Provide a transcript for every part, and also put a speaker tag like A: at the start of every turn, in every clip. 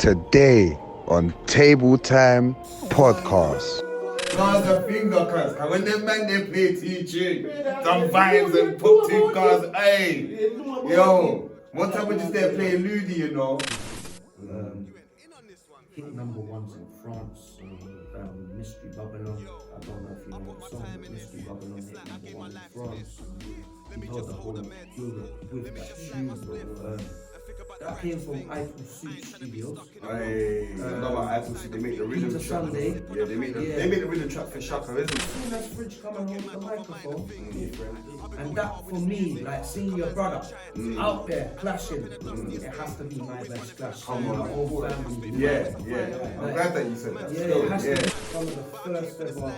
A: Today on Table Time Podcast.
B: Cars the finger cuz when them man they play teaching some vibes and put two cars, hey, yo, one time we just there playing Ludi, you know.
C: Hit number ones in France, Mystery Babylon. I don't know if you know the song, but Mystery Babylon hit number one in France. He held the whole of Europe with that tune. That came from Eiffel Suit Studios.
B: Hey, you know about Apple Suit, they make the rhythm
C: Peter
B: track.
C: Sunday.
B: Yeah, they make the rhythm track for Shaka, isn't it?
C: As soon as Fridge come and hold the microphone, and that for me, like seeing your brother out there clashing, it has to be my best clash.
B: Come on.
C: My whole family.
B: Yeah. I'm glad that you said that.
C: Yeah, it has to be some of the first ever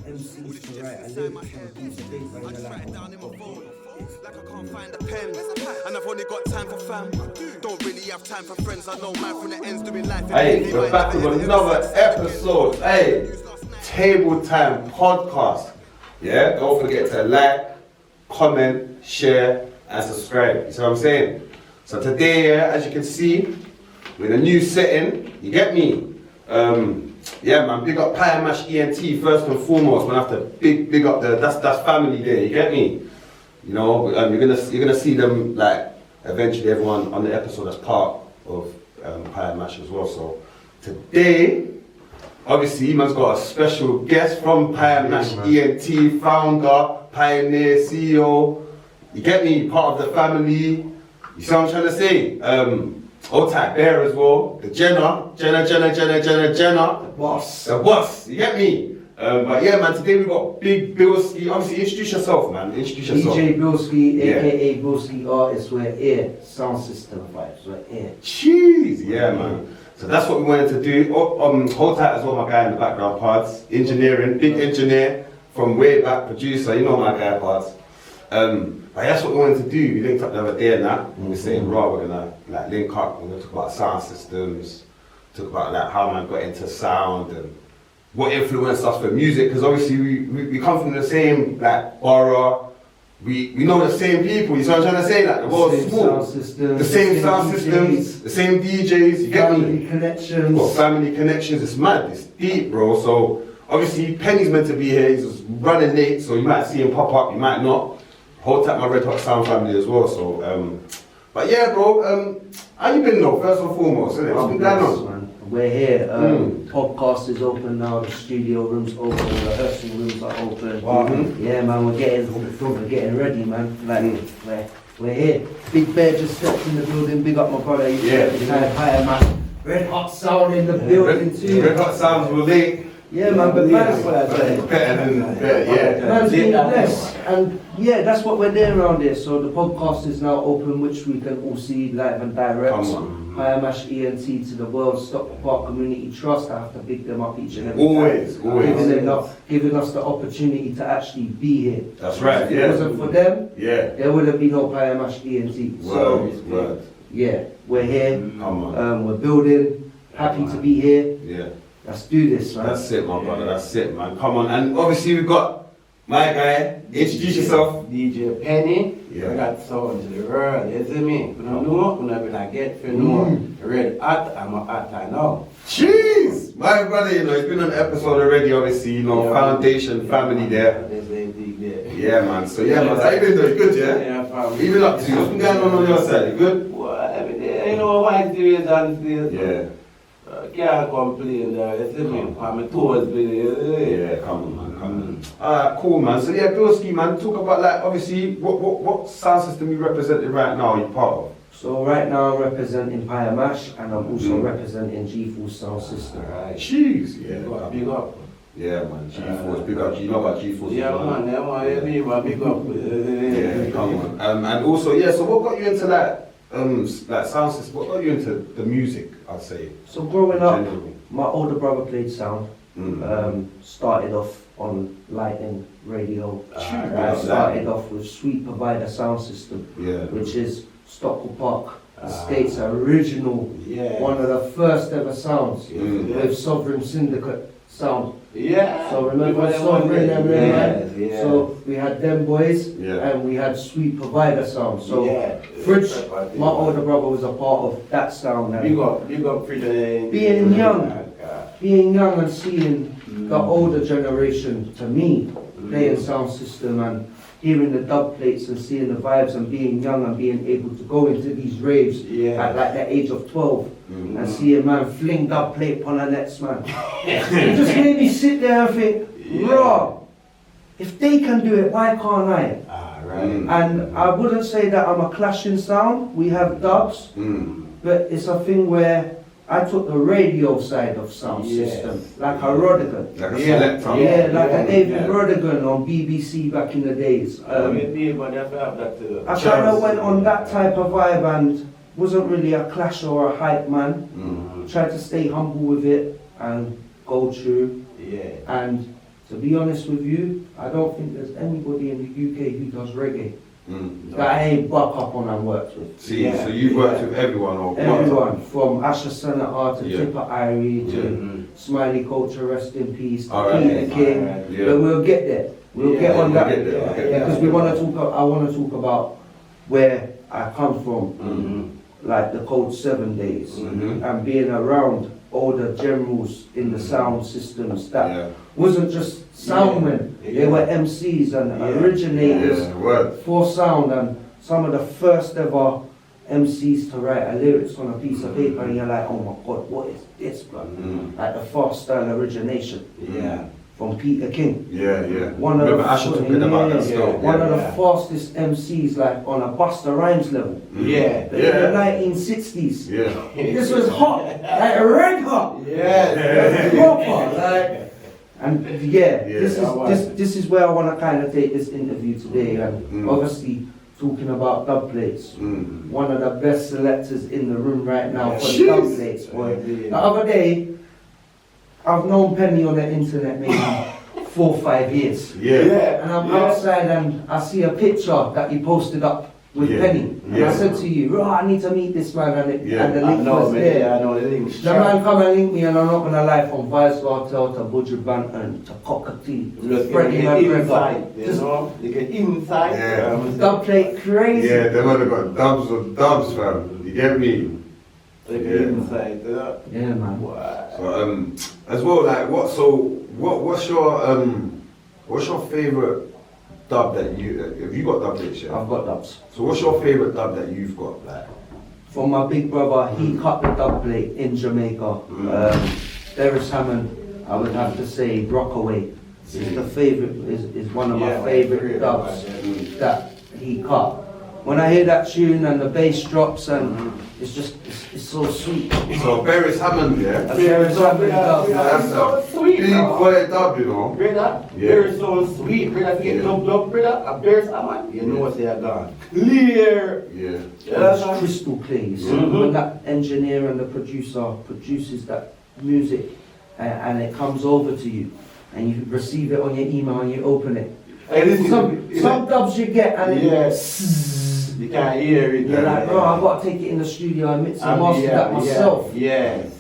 C: MCs to write a lyric on a piece of paper and you're like, oh,
D: like I can't find a pen, and I've only got time for fam. Don't really have time for friends. I know man from the ends doing life.
B: Hey, we're back with another episode. Hey, Table Time Podcast. Yeah, don't forget to like, comment, share, and subscribe. You see what I'm saying? So today, as you can see, we're in a new setting. You get me? Yeah, man. Big up Pie Mash ENT first and foremost. Man, have to big up the that's family there. You get me? You know, you're gonna see them like eventually everyone on the episode as part of Pie Mash as well. So today, obviously, man's got a special guest from Pie Mash ENT, founder, pioneer, CEO. You get me? Part of the family. You see what I'm trying to say? Old type bear as well. The Jenna.
C: the boss.
B: The boss. You get me? But yeah, man, today we got Big Billski. Obviously, introduce yourself, man. Introduce yourself.
C: DJ Billski,
B: Yeah.
C: aka Billski Artist, we're here. Sound system vibes, we're here.
B: Jeez, yeah, man. So that's what we wanted to do. Hold tight as well, my guy in the background parts. Engineering, big engineer from way back, producer. You know my guy parts. But that's what we wanted to do. We linked up the other day and that. And we were saying, raw, we're gonna like link up. We're gonna talk about sound systems. Talk about like how man got into sound and what influenced us for music, because obviously we come from the same like borough, we know the same people, you see what I'm trying to say? Like the world's small, the same sound systems, the same DJs, you get me?
C: Family connections.
B: Got family connections, it's mad, it's deep, bro. So obviously Penny's meant to be here, he's just running late, so you might see him pop up, you might not. Hold tight my Red Hot Sound family as well, so but yeah, bro, how you been though, first and foremost, innit? What's been going on?
C: Man. We're here. Podcast is open now. The studio room's open. The rehearsal rooms are open. Yeah, man. We're getting ready, man. Like we're here. Big Bear just stepped in the building. Big up my brother. Higher man. Red Hot Sound in the building too.
B: Red Hot Sounds will link.
C: Yeah, man. But man's
B: Man's
C: being blessed, and yeah, that's what we're doing around here. So the podcast is now open, which we can all see live and direct.
B: Come on.
C: Pie Mash ENT to the World Stockport Park Community Trust. I have to big them up each and every
B: Always.
C: giving us the opportunity to actually be here.
B: That's right,
C: If it wasn't for them, there wouldn't be no Pie Mash ENT.
B: Word.
C: Yeah, we're here.
B: Come on.
C: We're building. Happy to be here.
B: Yeah.
C: Let's do this, man.
B: That's it, my brother. That's it, man. Come on. And obviously we've got my guy. Introduce yourself.
E: DJ Penny,
B: Yeah.
E: I got sound to the world, you see me? When I know, when I be like get for know, red hot, I'm a hot I know.
B: Jeez! My brother, you know, he's been on the episode already, obviously, you know, foundation, family there.
E: There's a big there.
B: Yeah, man. So, yeah, man. How you been doing? Good, yeah?
E: Yeah, family.
B: Even up to you. What's been going on your side? You good?
E: Well, every day, you know, why serious and serious.
B: Yeah.
E: Can't complain there, you see me? I'm a toes, baby.
B: Yeah, come on, man. Come on. Alright, cool, man. So, yeah, Billski, man, talk about, like, obviously, what sound system you representing right now you're part of?
C: So right now I'm representing Pie Mash, and I'm also representing G-Force Sound System.
E: Alright.
B: Jeez.
E: Yeah, big up.
B: Yeah, man. G-Force, big up. You know about G-Force?
E: Yeah, man, yeah, big up.
B: Yeah, come on. And also, yeah, so what got you into like sound system? What got you into the music, I'd say?
C: So growing up,
B: Generally.
C: my older brother played sound.
B: Mm.
C: Started off on Lightning Radio.
B: Right.
C: Started off with Sweet Provider Sound System,
B: Yeah.
C: which is Stockport Park, the State's original, one of the first ever sounds, with Sovereign Syndicate sound.
E: Yeah.
C: So remember
E: them
C: Sovereign and them,
E: Yes,
C: man?
E: yeah.
C: So we had them boys
B: Yeah.
C: and we had Sweet Provider sound. So
E: Yeah.
C: Fridge, my older brother was a part of that sound.
E: Big up Fridge.
C: Being young. Being young and seeing the older generation, to me, playing sound system and hearing the dub plates and seeing the vibes and being young and being able to go into these raves at like the age of 12 and see a man fling dub plate upon the next man. It just made me sit there and think, raw, if they can do it, why can't I?
E: Right.
C: And I wouldn't say that I'm a clashing sound, we have dubs, but it's a thing where I took the radio side of sound system, like a Rodigan.
B: Like a selector.
C: Yeah, like a David Rodigan on BBC back in the days. I kind of went on that type of vibe and wasn't really a clash or a hype man. Tried to stay humble with it and go through. And to be honest with you, I don't think there's anybody in the UK who does reggae that I ain't buck up on and worked with.
B: See, so you've worked with everyone or
C: Everyone, from Asher Senator to
B: Yeah.
C: Tipper Irie to Smiley Culture, rest in peace, to
B: Alright.
C: Peter King.
B: Yeah.
C: But we'll get there. We'll get on
B: we'll
C: that.
B: get there, we'll get there.
C: Because we want to talk. I want to talk about where I come from, like the Code 7 days, and being around older generals in the sound systems that wasn't just soundmen, they were MCs and originators for sound, and some of the first ever MCs to write a lyrics on a piece of paper, and you're like, oh my god, what is this, bro? Like the fast style origination from Peter King. One of
B: Remember
C: the,
B: Asher talking about that still.
C: one of the fastest MCs, like on a Busta Rhymes level. But in the 1960s, this was hot, like red hot. Proper, like. And this is where I want to kind of take this interview today, and obviously talking about dub plates. One of the best selectors in the room right now for the dub plates, boy. The other day, I've known Penny on the internet maybe 4 or 5 years. And I'm outside and I see a picture that you posted up with Penny. And I said to you, I need to meet this man, and the link was there.
E: I know the link.
C: The man come and link me, and I'm not gonna lie, from Vice Hotel to Budger Banton to Cockatoo, Freddie McGregor.
E: You get inside.
C: Dub plate crazy.
B: Yeah, they would have got dubs of dubs, fam. You get me?
E: You get inside.
C: Yeah, man.
B: So as well, like what's your favorite dub that you have you got dub plates?
C: I've got dubs.
B: So what's your favorite dub that you've got? Like
C: From my big brother, he cut the dub plate in Jamaica. Darius Hammond, I would have to say Rockaway is the favorite, is one of my favorite dubs that he cut. When I hear that tune and the bass drops and it's just, it's so sweet.
B: so Darius Hammond,
C: Darius Hammond dub,
B: that's
E: so
B: a
E: sweet,
B: big
E: bro.
B: boy dub, you know.
E: Brother, very so sweet. Brother, if you get love, brother, a bear's Hammond, you know what they are gone. Clear.
C: It's crystal clear. You see, when that engineer and the producer produces that music and it comes over to you and you receive it on your email and you open it. Some dubs you get and
E: you can't hear it.
C: You're like, bro, I've got to take it in the studio and mix and master that myself.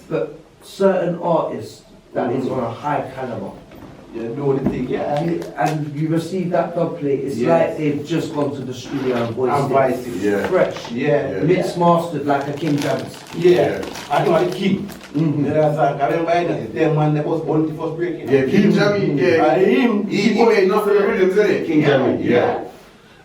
C: But certain artists that is on a high caliber.
E: You know the thing,
C: And you receive that dub plate, it's like they've just gone to the studio and voiced it. Fresh. Mixed mastered like a King James.
E: I know the king. I remember them man that was born the first breaking.
B: King Jammy, he made nothing of rhythms, isn't it? King Jammy,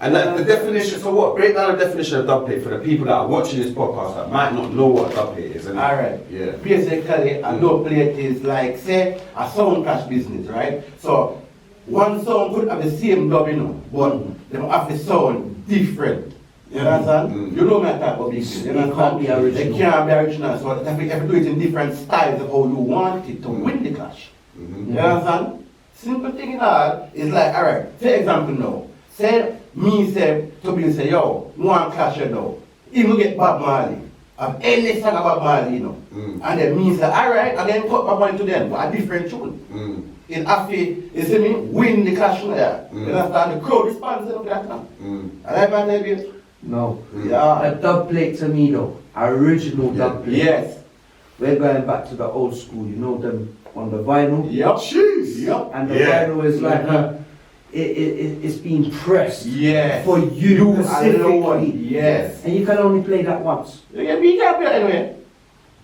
B: And the definition, so what? Break down the definition of dub plate for the people that are watching this podcast that might not know what a dub plate is.
E: Alright. Basically, a dub plate is like, say, a sound clash business, right? So, one sound could have the same dub, you know, but they have the sound different. You understand? You know my type of business. You
C: It can't be original.
E: They can't be original, so they have to do it in different styles of how you want it to win the clash. You understand? Simple thing in all is like, alright, for example now, say, me say, to be say, yo, one clash you know, even get Bob Marley, of any song about Marley, you know, and then me say, alright, and then cut Bob Marley to them, but a different tune. In Afi, you see me, win the clash there. You understand? The crowd responds to that now. And I tell you,
C: No. A dub plate to me though, original dub plate. we're going back to the old school, you know them on the vinyl?
E: Yep.
B: Jeez.
E: Yep.
C: And the vinyl is like it's being pressed
E: Yes.
C: for you
E: alone.
C: specifically.
E: Yes.
C: And you can only play that once.
E: Yeah, we can't play it anyway.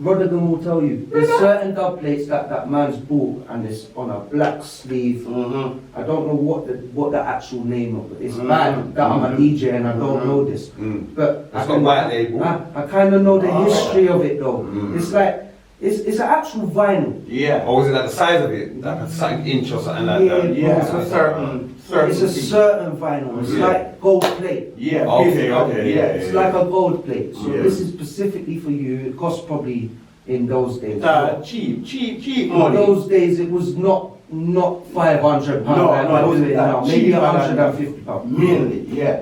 C: Rodigan will tell you, there's certain dub plates that man's bought and it's on a black sleeve.
E: Mm-hmm.
C: I don't know what the actual name of it is. It's bad that I'm a DJ and I don't know this. But
B: It's not white label.
C: I kind of know the history of it though. It's like, it's an actual vinyl.
E: Yeah.
B: Or is it like the size of it? Like a certain inch or something like
C: Yeah,
B: that?
E: Yeah, it's a certain
C: It's a certain vinyl. It's
B: Yeah.
C: like gold plate.
E: Yeah.
B: Okay,
E: basically,
B: okay,
E: Yeah.
C: It's like a gold plate. So
B: Yeah.
C: this is specifically for you. It cost probably in those days.
E: Cheap
C: In
E: money.
C: those days it was not £500
E: No,
C: like
E: no, it
C: what
E: was
C: it is now.
E: that
C: Maybe
E: cheap
C: £150.
E: Mainly, yeah.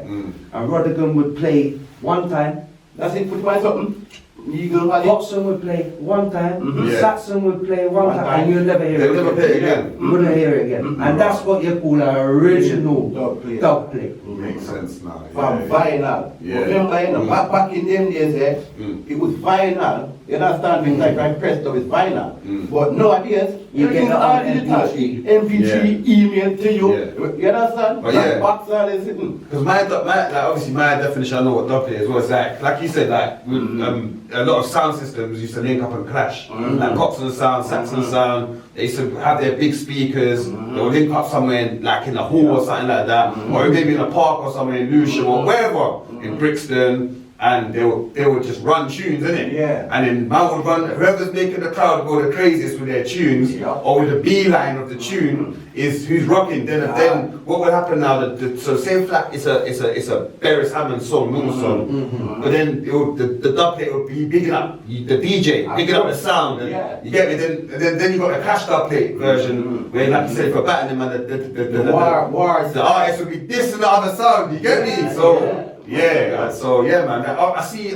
C: And Rodigan would play one time.
E: That's it, put my something. Legal value.
C: Hobson would play one time.
E: Mhm.
B: Yeah.
C: Saxon would play one
E: One
C: time.
E: time.
C: And you'll never hear
B: They'll
C: it
B: never
C: again.
B: play it again.
C: You wouldn't hear it again.
E: Mhm.
C: And that's what you call an original
E: Dub plate.
C: dub plate.
B: Makes sense now.
E: From vinyl.
B: Yeah.
E: Remember, you know, back in them days, it was vinyl. You understand? Things like I pressed up with vinyl. But nowadays,
C: You
E: everything's
C: get it
E: all
C: on
E: digital.
C: MP3.
E: MP3, email to you.
B: Yeah.
E: You understand?
B: Oh, yeah.
E: Box all is sitting.
B: Because like obviously my definition, I know what dub plate is. Was like you said, like with, a lot of sound systems used to link up and clash. Like Coxsone sound, Saxon sound. They used to have their big speakers. They would link up somewhere like in a hall or something like that, or maybe in a park or somewhere in Lewisham or wherever in Brixton. And they would just run tunes, innit?
E: Yeah.
B: And then man would run, whoever's making the crowd go the craziest with their tunes,
E: Yeah.
B: or with the beeline of the tune, is who's rocking. Then what will happen now? So same flat, it's a Beres Hammond song, normal song. But then the dub plate would be bigging up the DJ, bigging up the sound. And
E: Yeah.
B: you get me? Then you got the cash dub plate version, where like you said for battling man, the artist would be this and the other sound. You get me? So. Yeah, so yeah, man. I see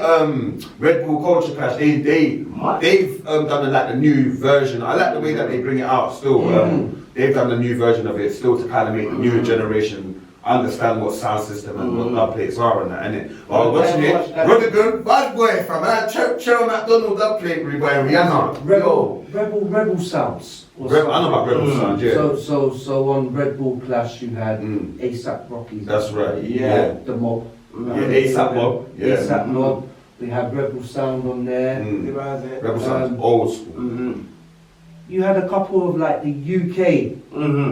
B: Red Bull Culture Clash. They've done like the new version. I like the way that they bring it out. Still, they've done the new version of it still to kind of make the newer generation understand what sound system and what dub plates are and that. And it. I was watching it. Rodigan, bad boy from Cheryl McDonald dub plate by Rihanna.
C: Rebel sounds.
B: I know about Rebel Sound. Yeah,
C: So on Red Bull Clash you had ASAP Rocky.
B: that's right.
E: Yeah.
C: The Mob.
B: Yeah, ASAP Mob. Yeah.
C: ASAP Mob. We have Rebel Sound on there.
B: Rebel Sound, old school.
C: You had a couple of like the UK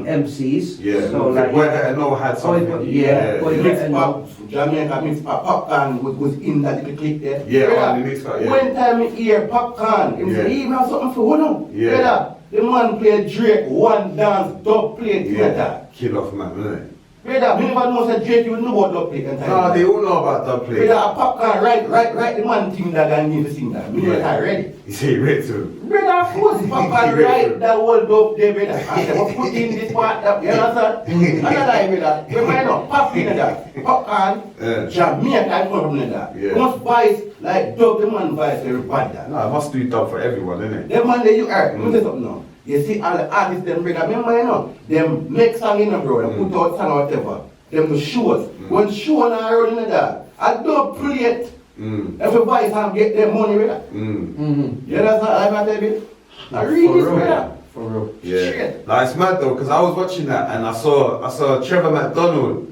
C: MCs.
B: Yeah.
C: So like
B: Boy Better Know had something.
C: Boy Better Know.
E: Jamaica mix Popcorn was in that little clip there.
B: Yeah, on the mix part, yeah.
E: One time in here, Popcorn, he said, he have something for one.
B: Yeah.
E: Brother, the man played Drake, one dance, dub plate,
B: Yeah. Kill off man, isn't it?
E: Brother, me never know that Drake, you know about dub plate and time.
B: Nah, they all know about dub plate.
E: Brother, a Popcorn, right, the man thing that I need to sing that. Me
B: Yeah.
E: not ready.
B: You say read to him.
E: Brother, of course, Popcorn, right, that whole dub there, brother. I said, what put in this part, you understand? Another, brother, you might know, pop in that. Popcorn, Jamaica come from that.
B: Yeah.
E: Most voice, like dub, the man voice, everybody that.
B: Nah, I must do dub for everyone, innit?
E: Them man that you heard, let me say something now. You see all the artists them brother, remember you know, them make song in a bro, them put out song or whatever. Them do shows. When show and I roll in that, I don't play it. Every voice and get their money with that. You understand? I tell you. I read this brother.
C: For real.
B: Yeah.
E: Shit.
B: Nah, it's mad though, because I was watching that and I saw Trevor McDonald.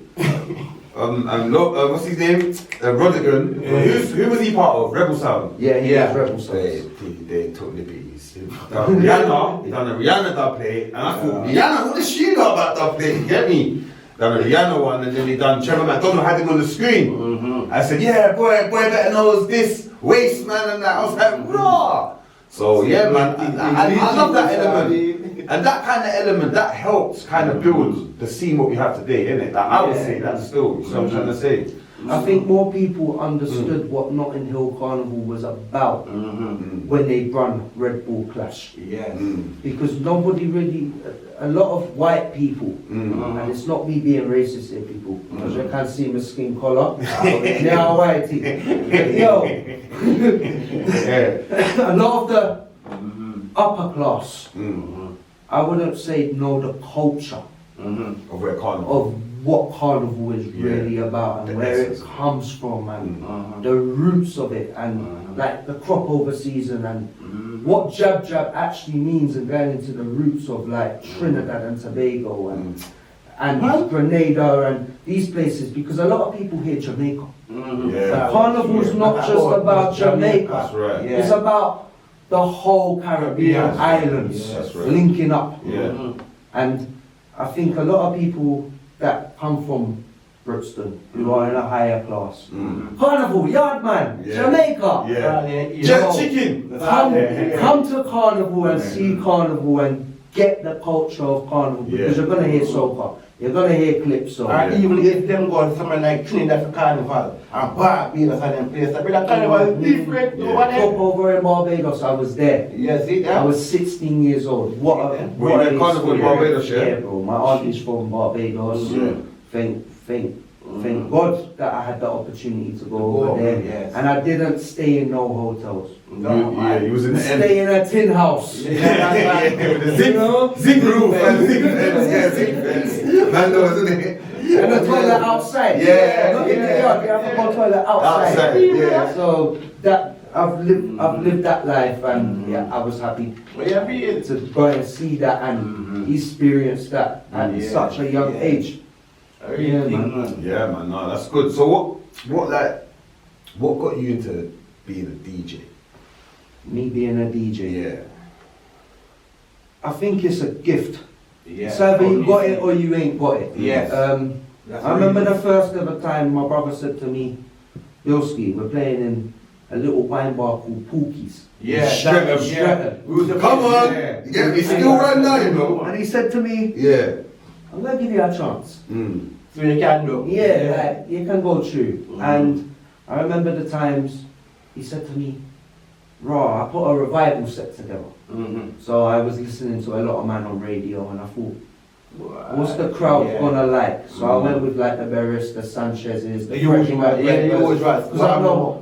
B: What's his name? Rodigan. Who was he part of? Rebel Sound.
C: Yeah, he has Rebel Sound.
B: They took the beats. Rihanna, he done a Rihanna dub plate, and I thought, Rihanna, what does she know about dub plate? You get me? Done a Rihanna one, and then he done Trevor McDonald had him on the screen. I said, yeah, boy better knows this waste man and that. I was like, raw. So yeah, man, I love that element, and that kind of element that helps kind of build the scene what we have today, innit? Like, I would say that still. You know what I'm trying to say?
C: I think more people understood what Notting Hill Carnival was about when they run Red Bull Clash.
E: Yes.
C: Because nobody really, a lot of white people, and it's not me being racist here, people, because you can't see my skin color. They are whitey. Yo, a lot of the upper class, I wouldn't say know the culture
B: Of where Carnival.
C: of what carnival is really about and
B: The
C: where
B: essence.
C: it comes from and the roots of it and like the crop over season and what jab jab actually means and going into the roots of like Trinidad and Tobago and Grenada and these places, because a lot of people hear Jamaica.
B: Yeah.
C: Carnival's not just about Jamaica.
B: That's right.
C: It's about the whole Caribbean islands
B: That's right.
C: linking up.
B: Yeah.
C: And I think a lot of people that come from Brixton who are in a higher class. Carnival, Yardman,
B: Yeah.
C: Jamaica.
B: Yeah. Jerk chicken.
C: Come to Carnival and see Carnival and get the culture of Carnival, because you're gonna hear soca, you're gonna hear calypso.
E: Or even if them go to somewhere like Trinidad for Carnival and Barbados and them places, but the Carnival is different over
C: Up
E: there.
C: over in Barbados, I was there.
E: Yeah, see
C: I
E: that?
C: was 16 years old. What a
B: Were you
C: what
B: in
C: a
B: Carnival in
C: experience.
B: Barbados, yeah?
C: Yeah, bro. My auntie's from Barbados.
B: Yeah.
C: Thank God that I had the opportunity to go over there.
E: yes.
C: And I didn't stay in no hotels.
B: You was in the end.
C: Stay in a tin house.
B: Zing,
C: You know?
B: zing roof and zing fence. Yeah, zing fence. Man knows, isn't it?
C: And the toilet outside.
B: Yeah,
C: Not in the
B: yeah.
C: yard. You have to go toilet outside.
B: Outside, yeah.
C: So that I've lived that life, and yeah, I was happy
E: Well, yeah, be it.
C: to go and see that and experience that at
E: Yeah,
C: such a young
E: yeah.
C: age. Yeah,
E: man.
B: Yeah, man, no, that's good. So what got you into being a DJ?
C: Me being a DJ.
B: Yeah.
C: I think it's a gift.
E: Yeah.
C: It's either you got it or you ain't got it.
E: Yes. That's
C: I remember
E: really-
C: the first ever time my brother said to me, Billski, we're playing in a little wine bar called Pookies.
E: Yeah,
B: Streatham.
E: that- yeah. We was the-
B: Come on!
E: Yeah.
B: Yeah, it's still right now, you know.
C: And he said to me,
B: Yeah.
C: I'm gonna give you a chance.
E: So you can do.
C: Yeah, like, you can go through.
E: Mhm.
C: And I remember the times he said to me, Raw, I put a revival set together. So I was listening to a lot of man on radio, and I thought, what's the crowd gonna like? So I went with like the Beres, the Sanchez's, the
E: The usual,
C: Freddie
E: yeah, the
C: McGregor's,
E: usual.
C: 'cause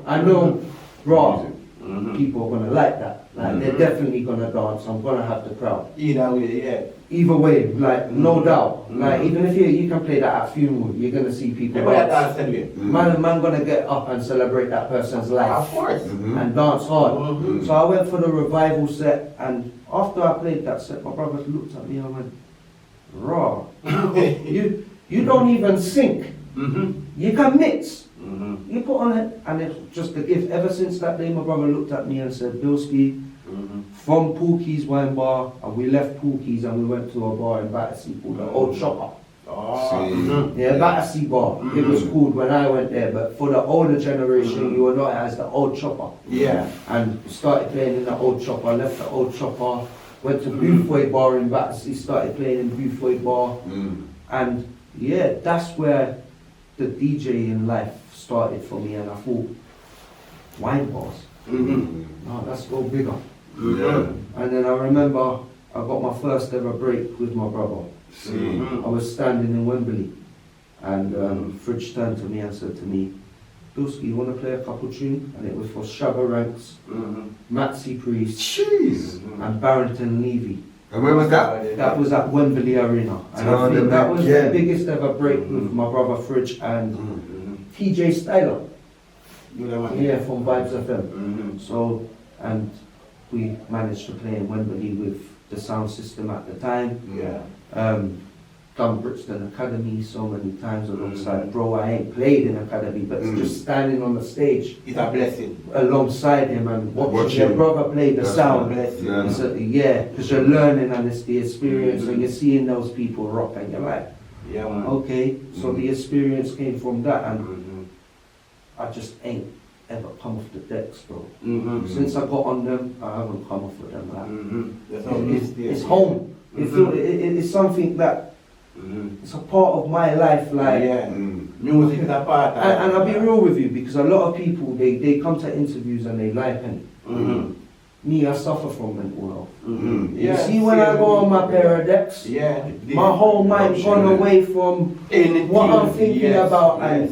C: I know raw
E: Mhm.
C: people are gonna like that. Like they're
E: Mhm.
C: definitely gonna dance. I'm gonna have the crowd.
E: Either way, yeah.
C: Either way, like no
E: Mhm.
C: doubt. Like
E: Mhm.
C: even if you can play that at funeral, you're gonna see people
E: Everybody
C: dance.
E: dance anyway.
C: Man gonna get up and celebrate that person's life
E: Of course.
C: and dance hard.
E: Mhm.
C: So I went for the revival set, and after I played that set, my brothers looked at me and went, "Raw, you don't even sync. You can mix. You put on it," and it's just a gift. Ever since that day, my brother looked at me and said, "Billski, from Pookie's wine bar, and we left Pookie's and we went to a bar in Battersea called the Old Chopper. Yeah, Battersea bar. It was called when I went there, but for the older generation, you will know it as the Old Chopper.
E: Yeah.
C: And started playing in the Old Chopper, left the Old Chopper, went to Boothway Bar in Battersea, started playing in Boothway Bar, and yeah, that's where the DJing life started for me, and I thought, wine bars, no, let's go bigger.
B: Yeah.
C: And then I remember I got my first ever break with my brother. I was standing in Wembley, and Fridge turned to me and said to me, "Billski, you want to play a couple tunes?" And it was for Shabba Ranks, Matsy Priest,
B: Jeez.
C: and Barrington Levy.
B: And where was that?
C: That was at Wembley Arena. And I
B: Turn
C: think
B: them
C: that
B: back,
C: was
B: yeah.
C: the biggest ever break with my brother Fridge and TJ Styler, yeah, from Vibes FM. So, and we managed to play in Wembley with the sound system at the time.
E: Yeah.
C: Done Brixton Academy so many times alongside bro. I ain't played in Academy, but just standing on the stage
E: It's a blessing.
C: alongside him and watching your
B: Watching.
C: brother play the
B: That's
C: sound.
E: Blessing.
B: Yeah.
C: It's yeah, because you're learning and it's the experience, and you're seeing those people rock, and you're like,
E: Yeah, man.
C: okay, so the experience came from that, and I just ain't ever come off the decks, bro. Since I got on them, I haven't come off with them. Like,
E: That's how it is.
C: it's home. It's something that it's a part of my life. Like,
E: Yeah. Music is a part of
C: and I'll be real with you, because a lot of people they come to interviews and they lie penny. Me, I suffer from mental health. You see, when I go on my pair of decks,
E: Yeah.
C: my whole mind's gone away from what I'm thinking about, and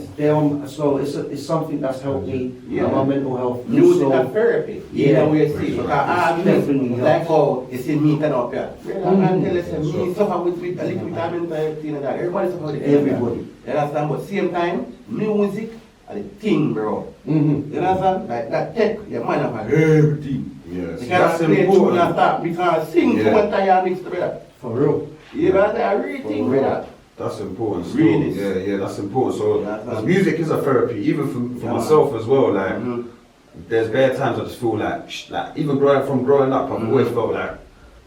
C: so it's something that's helped me and my mental health.
E: Music
C: So,
E: and therapy.
C: Yeah.
E: Yeah, we see. Because
C: Definitely
E: like how you see me turn up here. I can tell you, me suffer with a little bit of mental health thing and that. Everybody suffer with it.
C: Everybody.
E: You understand? But same time, music and the thing, bro. You understand? Like that tech, your mind have everything.
B: Yes,
E: We
B: that's
E: can't play tune and
B: important.
E: start. We can't sing
B: Yeah.
E: to entire mix together.
C: For real.
E: Yeah, but I really think with that.
B: That's important. Still.
E: Really?
B: Yeah, that's important. So,
E: Yeah,
B: because music is a therapy, even for
E: Yeah,
B: myself as well. Like,
E: Mhm.
B: there's bare times I just feel like even growing up, I've always felt like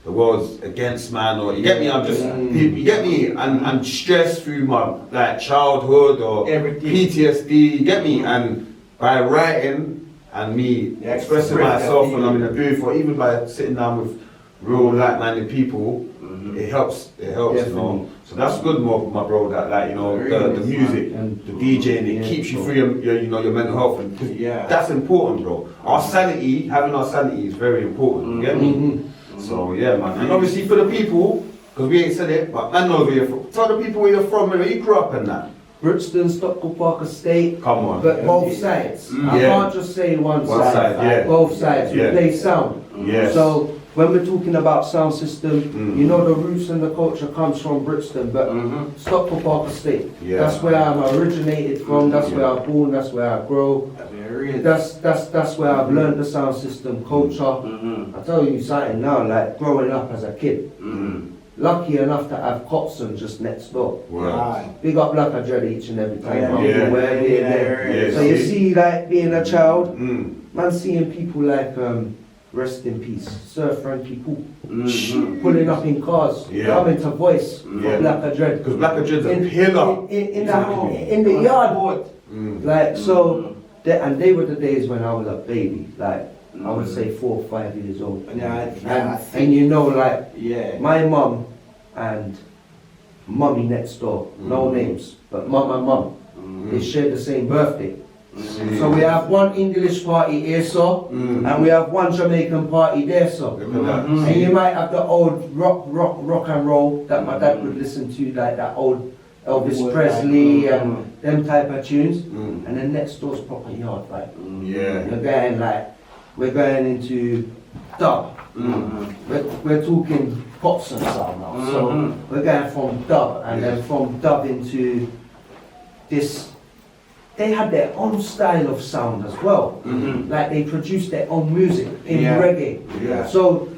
B: the world's against man, or you get me. I'm just you get me, and I'm stressed through my like childhood or
E: Everything.
B: PTSD. You get me, and by writing and me
E: Yeah,
B: expressing
E: express
B: myself
E: that
B: when I'm in a booth, or even by sitting down with real like-minded people, it helps. It helps, you know.
C: Definitely.
B: So that's good, my bro. That like you know the music,
C: And
B: the DJing, it
C: yeah,
B: keeps you
C: bro.
B: through your mental health, and 'cause
E: Yeah.
B: that's important, bro. Our sanity, having our sanity is very important. You get me?
C: Mhm.
B: So yeah, man. And obviously for the people, because we ain't said it, but man knows where you're from. Tell the people where you're from, where you grew up and that.
C: Brixton, Stockport Park Estate.
B: Come on.
C: But both sides. I
B: Yeah.
C: can't just say one
B: One
C: side.
B: side, yeah.
C: Both sides.
B: Yeah.
C: We play sound.
B: Yes.
C: So when we're talking about sound system, you know the roots and the culture comes from Brixton, but Stockport Park Estate.
B: Yeah.
C: That's where I'm originated from. That's where I'm born. That's where I grow. That's where I've learned the sound system culture. I tell you something now, like growing up as a kid. Lucky enough to have Copson just next door.
B: Wow.
C: Big up Black and Dread each and every time.
E: Yeah,
C: I'm
B: yeah,
C: aware of being there.
B: yeah,
C: So you
B: see.
C: see, like being a child,
B: Mm.
C: man, seeing people like rest in peace, Sir Frankie Poo, pulling up in cars,
B: Yeah.
C: coming to voice
B: Yeah.
C: for Black and Dread.
B: Because Black and Dread's a pillar.
C: In the yard,
B: Mm.
C: like so. And they were the days when I was a baby, like I would say 4 or 5 years old. And you know, like
E: Yeah.
C: my mum and mummy next door, no names, but mum and mum, they share the same birthday. So we have one English party here, so, and we have one Jamaican party there, so.
B: Look at that.
C: And you might have the old rock and roll that my dad would listen to, like that old Elvis Presley and them type of tunes. And then next door's proper yard, like.
B: Yeah.
C: You're going like, we're going into dub. We're talking pops and sound now. So we're going from dub and then from dub into this. They had their own style of sound as well. Like they produced their own music in reggae.
B: Yeah.
C: So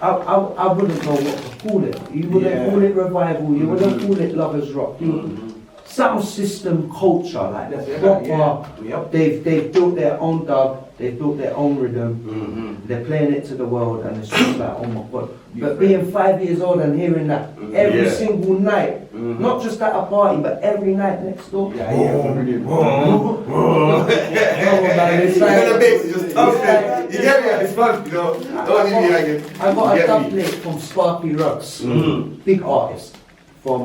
C: I wouldn't know what to call it. You wouldn't call it revival. You wouldn't call it lovers rock. Sound system culture, like proper. They've built their own dub. They've built their own rhythm. They're playing it to the world, and it's just like, oh my god. But being 5 years old and hearing that every single night, not just at a party, but every night next door. It's
B: You're
C: like-
B: gonna make it just tough, man. You get me? It's fun, you know. Don't leave me like it.
C: I got
B: You
C: a
B: get
C: dub
B: me?
C: plate from Sparky Ruggs, big artist from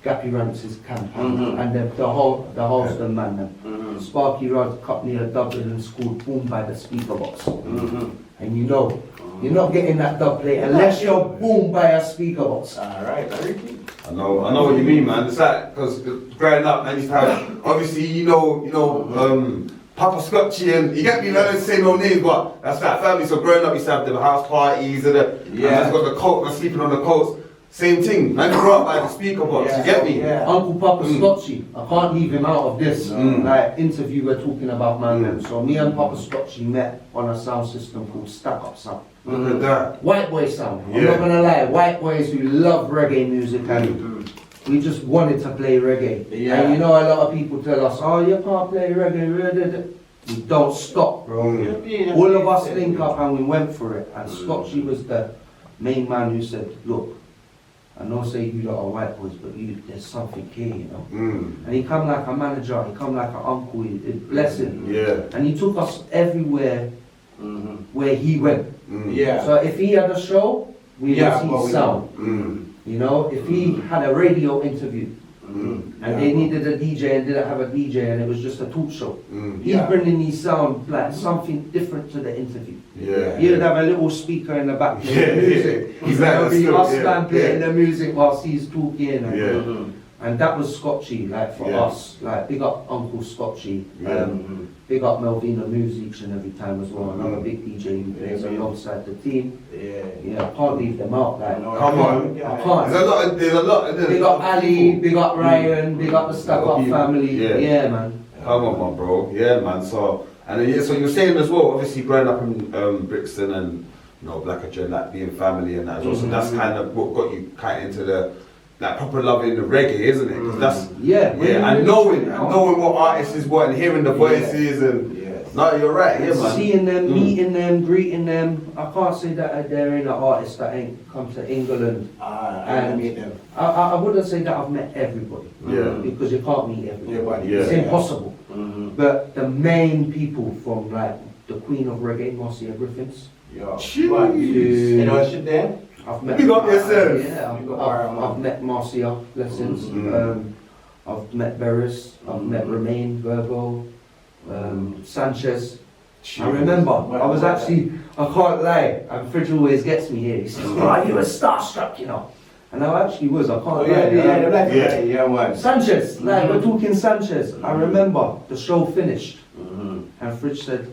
C: Gappy Rance's camp, and the whole the man. Sparky Ruggs cut me a dub and it's called Boom by the Speaker Box, and you know. You're not getting that dub plate unless you're boomed by a speaker box.
E: Alright,
B: I know what you mean, man. It's like, because growing up, man, used to have, obviously, you know, Papa Scotchy and, you get me, I don't say no names, but that's that family. So growing up, used to have the house parties and and man's got the coat, man, sleeping on the coats. Same thing, man, grew up by the speaker box, you get me?
C: Uncle Papa Scotchy, I can't leave him out of this like interview we're talking about, man. So me and Papa Scotchy met on a sound system called Stack Up Sound.
B: Look at that.
C: White boy sound. I'm not gonna lie, white boys who love reggae music and we just wanted to play reggae. And you know a lot of people tell us, oh you can't play reggae. We don't stop, bro. All of us link up and we went for it. And Scotchy was the main man who said, look, I know say you lot are white boys, but there's something here, you know. And he come like a manager, he come like an uncle, he bless him. And he took us everywhere where he went. So if he had a show, we would see sound. You know, if he had a radio interview and they needed a DJ and didn't have a DJ and it was just a talk show, he's bringing these sound like something different to the interview. He'd have a little speaker in the back playing the music. There'll be us man playing the music whilst he's talking. And that was Scotchy, like for us, like big up Uncle Scotchy, big up Melvina Moves each and every time as well, another big DJ who plays alongside the team. I can't leave them out, like,
B: Come on.
C: I can't.
B: There's a lot.
C: Big up Ali, big up Ryan, big up the Stack Up family, man.
B: Come on, my bro. Yeah, man. So, And yeah, so you're saying as well, obviously growing up in Brixton and Black Agenda, like being family and that as well. So that's kind of what got you kind of into the proper loving the reggae, isn't it? 'Cause that's and knowing what artists is what and hearing the voices and. No, you're right, yeah, man.
C: Seeing them, meeting them, greeting them. I can't say that there ain't an artist that ain't come to England.
E: And meet them.
C: I wouldn't say that I've met everybody. Because you can't meet everybody.
B: Yeah.
C: It's impossible. But the main people from like the Queen of Reggae, Marcia Griffiths.
E: You know what shit there?
C: I've met.
B: Big up yourself.
C: Yeah, I've met Marcia Blessings. I've met Beres. I've met Romain Virgo. Sanchez. I remember, I was actually, I can't lie, and Fridge always gets me here. He says, "Oh, you were starstruck, you know." And I actually was, I can't lie. Sanchez, like we're talking Sanchez. I remember the show finished, and Fridge said,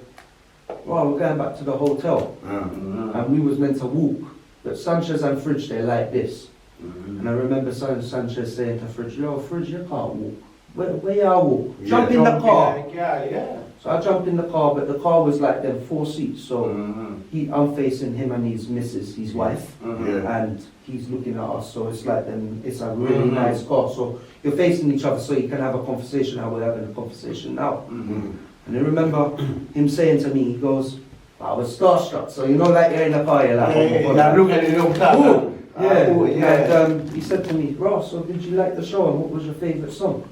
C: "Well, we're going back to the hotel." And we was meant to walk, but Sanchez and Fridge, they're like this. And I remember Sanchez saying to Fridge, "Yo, Fridge, you can't walk. Where y'all walk? Jump in the car." So I jumped in the car, but the car was like them 4 seats. So I'm facing him and his missus, his wife, and he's looking at us. So it's like them. It's a really nice car. So you're facing each other, so you can have a conversation how we're having a conversation now. And I remember him saying to me, he goes, "I was starstruck." So like you're in a car, you're like, "Oh my God." And he said to me, "Ross, so did you like the show and what was your favourite song?"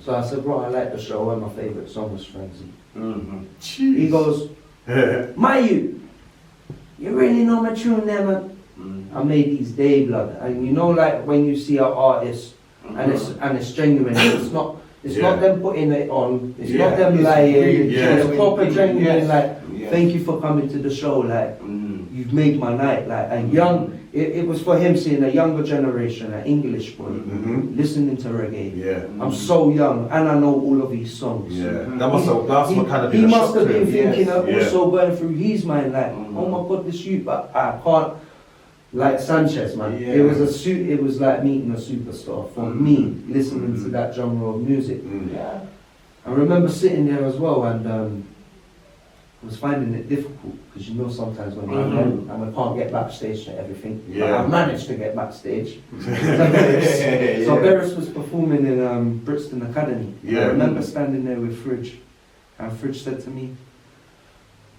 C: So I said, "Bro, I like the show and my favourite song was Frenzy." He goes, "Mayu, you really know my tune there, man?" I made these day blood, and like when you see an artist and it's genuine, it's not them putting it on, it's not them lying, it's proper genuine, like, "Thank you for coming to the show, like, you've made my night," like, and young. It was for him seeing a younger generation, an English boy, listening to reggae. I'm so young, and I know all of his songs.
B: That's what kind of
C: he must have been thinking of also going through his mind, like, "Oh my God, this youth, but I can't." Like Sanchez, man. It was like meeting a superstar for me, listening to that genre of music. I remember sitting there as well, and I was finding it difficult because sometimes when we're young and we can't get backstage to everything. But I managed to get backstage. So Beres was performing in Brixton Academy. I remember standing there with Fridge, and Fridge said to me,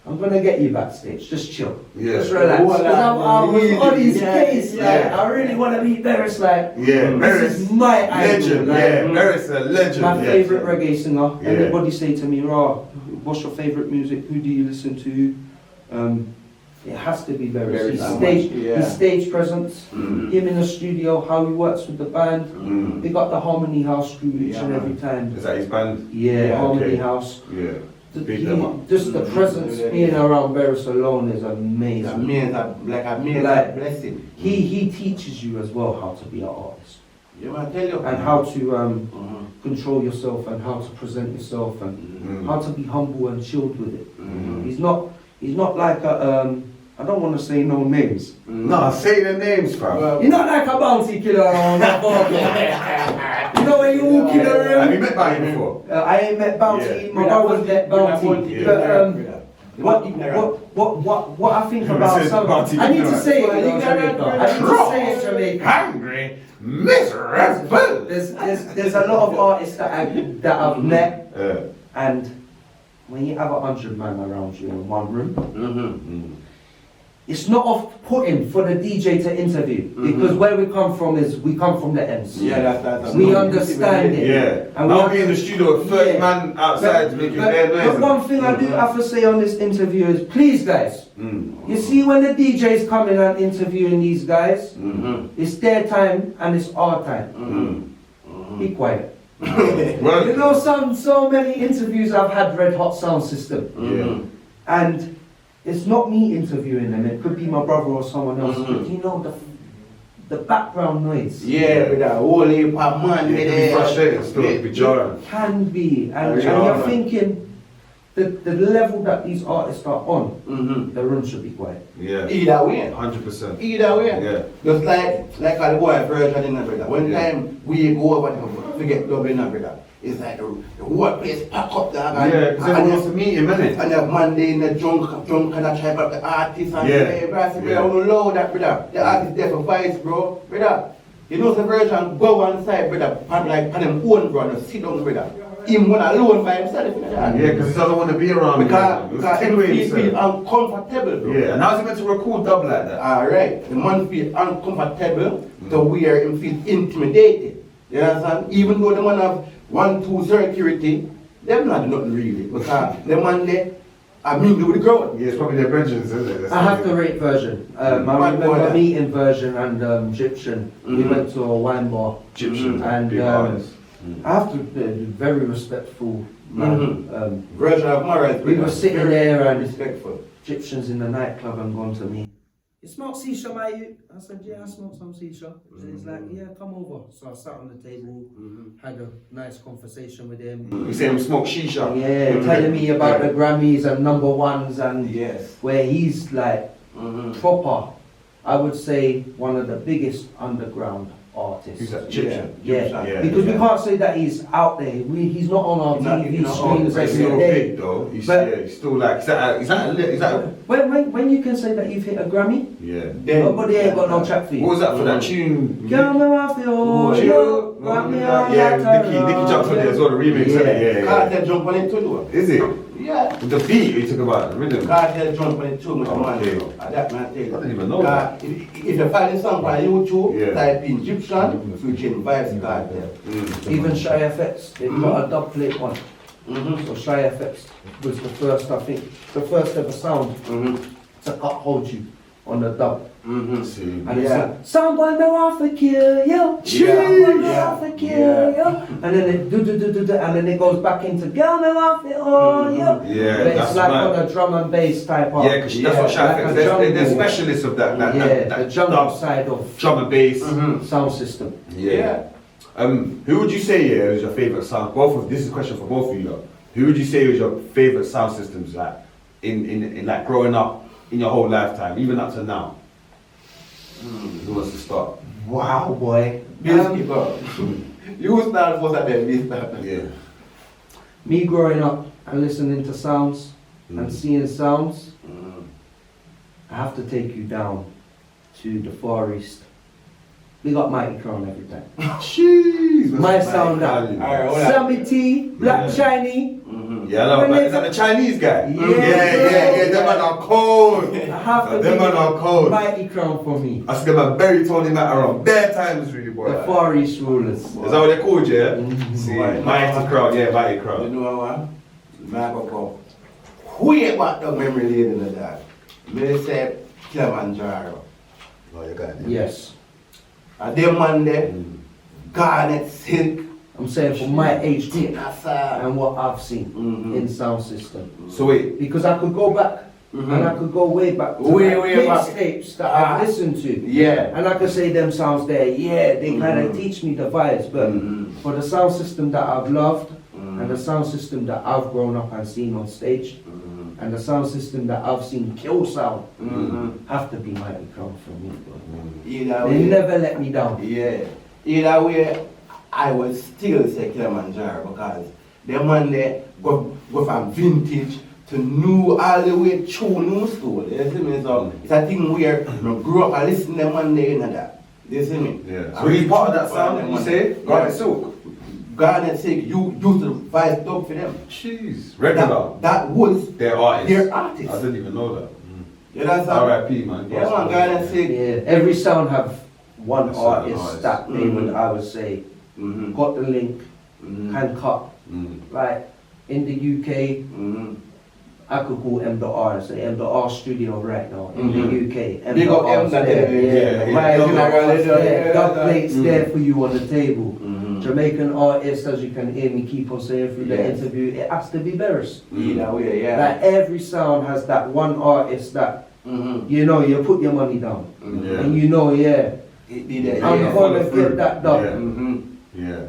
C: "I'm gonna get you backstage, just chill, just relax." Because I was on his case, like, I really want to meet Beres, like, this is my idol,
B: legend, Beres a legend.
C: My favourite reggae singer. Anybody say to me, "Raw, what's your favourite music? Who do you listen to?" It has to be Beres. His stage presence, him in the studio, how he works with the band. They got the Harmony House crew each and every time.
B: Is that his band?
C: Harmony House. Just the presence being around Beres alone is amazing.
E: Like a blessing.
C: He teaches you as well how to be an artist. And how to control yourself and how to present yourself and how to be humble and chilled with it. He's not like a I don't want to say no names.
B: No, say the names, fam.
C: You're not like a bounty killer around that ball. You know when you walk in the room.
B: Have you met Bounty before?
C: I ain't met Bounty. My brother's met Bounty. But what I think about some, I need to say it in Jamaica. I need to say it in Jamaica.
B: Hungry, miserable.
C: There's a lot of artists that I've met, and when you have 100 men around you in one room, it's not off-putting for the DJ to interview, because where we come from is we come from the ends.
E: That's
C: we understand it.
B: And I'll be in the studio with 30 man outside making their noise.
C: But one thing I do have to say on this interview is, please guys, you see when the DJs come in and interviewing these guys, it's their time and it's our time. Be quiet. So many interviews I've had Red Hot Sound System, and it's not me interviewing them. It could be my brother or someone else. But the background noise.
E: With that whole heap of man.
B: It can be frustrating still. It be jarring.
C: It can be, and you're thinking the level that these artists are on, the room should be quiet.
E: Either way.
B: 100%.
E: Either way. Just like all the boy version in the brother. One time we go over to forget dubbing in brother. it's like the whole place pack up there.
B: Yeah, because everyone wants to meet him, innit?
E: And then one day in the drunk kind of try about the artist and
B: Yeah.
E: hey, bro, I said,
B: Yeah.
E: I don't know that, brother. The artist there for vice, bro. Brother, you know the version go on side, brother, pan like pan them own, brother, sit down, brother. Him one alone by himself.
B: Yeah, because he doesn't want to be around
E: Because he feel
B: himself.
E: uncomfortable, bro.
B: Yeah, and how's he meant to record dub like that?
E: Alright, the man feel uncomfortable to where him feel intimidated. You understand? Even though the man have 1-2 security, them not nothing really. Because the man there, I mingle with the crowd.
B: Yeah, it's probably their brethren, isn't it?
C: I have to rate version. I remember meeting version and Egyptian. We went to a wine bar.
B: Egyptian,
C: And
B: big artist.
C: I have to very respectful man.
E: Version of morals.
C: We were sitting there and
E: respectful.
C: Egyptians in the nightclub and gone to me. You smoke shisha, mate? I said, yeah, I smoke some shisha. And he's like, yeah, come over. So I sat on the table, had a nice conversation with him.
B: You say him smoke shisha?
C: Yeah, telling me about the Grammys and number ones and
E: Yes.
C: where he's like proper, I would say one of the biggest underground artists.
B: Who's that? Egyptian?
C: Yeah, because we can't say that he's out there. He's not on our TV screens
B: He's
C: every
B: still
C: day.
B: big though. He's
C: But-
B: still like, is that
C: When you can say that you've hit a Grammy,
B: yeah.
C: nobody ain't got no chat for you.
B: What was that for that tune?
C: Girl, me want feel you, want me on
B: Yeah,
C: that
B: Nicky jumped on there as well, the remix,
C: Yeah.
B: yeah.
E: Cartel jump on it too, though.
B: Is it?
E: Yeah.
B: With the beat you talk about, the rhythm?
E: Cartel jump on it too, with the man.
B: Okay.
E: That man tell you.
B: I didn't even know that.
E: If you find the song on YouTube,
B: Yeah.
E: type in Egyptian, featuring Vibes Cartel.
C: Even Shy FX, they've got a dub plate one. So Shy FX was the first, I think, the first ever sound to hold you on the dub.
B: See.
C: And it's
E: Yeah.
C: like, someone know off to kill you, someone know off to kill you. And then it do, and then it goes back into girl know off it all you.
B: Yeah,
C: But
B: that's
C: it's like
B: mad.
C: on a drum and bass type of.
B: Yeah, because that's what Shy
C: like a
B: FX, they're
C: jungle.
B: specialists of that
C: The jungle
B: dub,
C: side of
B: drum and bass.
C: sound system.
B: Yeah. Who would you say is your favourite sound? This is a question for both of you lot. Who would you say is your favourite sound systems like in like growing up in your whole lifetime, even up to now? Who wants to start?
C: Wow, boy.
E: Billski, bro. You start first and then we start.
B: Yeah.
C: Me growing up and listening to sounds and seeing sounds, I have to take you down to the Far East. We got Mighty Crown every time.
B: Jeez.
C: My sound that.
E: Alright, hold on.
C: Sammy T, Black Shiny.
B: Yeah, I know, but is that the Chinese guy?
C: Yeah.
B: Them man are cold.
C: I have to
B: Them man are cold.
C: Mighty Crown for me.
B: I see them a very Tony Matter on bare times, really, boy.
C: The Far East rulers.
B: Is that what they're called, yeah? See,
E: Right.
B: Mighty Crowd, yeah, Mighty
E: You
B: Crowd.
E: know what? Man, go. Way back the memory lane in the dark. Me say Kilimanjaro.
B: Oh, you got it.
C: Yes.
E: And them man there, Garnet Silk,
C: I'm saying for my age group
E: Nasa.
C: and what I've seen in sound system.
B: So wait,
C: Because I could go back and I could go way back to
E: Way back.
C: mixtapes that I've listened to.
E: Yeah.
C: And I could say them sounds there, yeah, they kind of teach me the vibes, but for the sound system that I've loved and the sound system that I've grown up and seen on stage and the sound system that I've seen kill sound have to be Mighty Crown for me. Bro.
E: Either
C: They
E: way.
C: never let me down.
E: Yeah. Either way, I would still say Kilimanjaro because them man there go from vintage to new all the way through new school. You see me? So it's a thing where I grew up and listen to them one day and that. You see me?
B: yeah. So he's part of that sound, you say? Garnet Silk.
E: Garnet Silk, you used to vice dub for them.
B: Jeez. Regular.
E: That was
B: They're artists.
E: their artists.
B: I didn't even know that.
E: You understand?
B: R.I.P. man.
E: Yeah, man, Garnet Silk.
C: Yeah, every sound have one
B: That's an
C: artist
B: artist.
C: that they would, I would say, got the link, hand cut. Like in the UK, I could call M.R. and say M.R. studio right now in the UK.
E: Big up
C: M.R.'s
E: M.
C: there.
B: Yeah, yeah.
C: Right,
E: Yeah.
C: there. Dub plates there for you on the table. Jamaican artists, as you can hear me keep on saying through the
E: Yes.
C: interview, it has to be Beres.
E: Either way, yeah.
C: Like every sound has that one artist that, you know, you put your money down.
B: Yeah.
C: And you know, yeah,
E: It did it.
C: I'm
E: Yeah.
C: gonna
B: follow through.
C: get that done.
B: Yeah.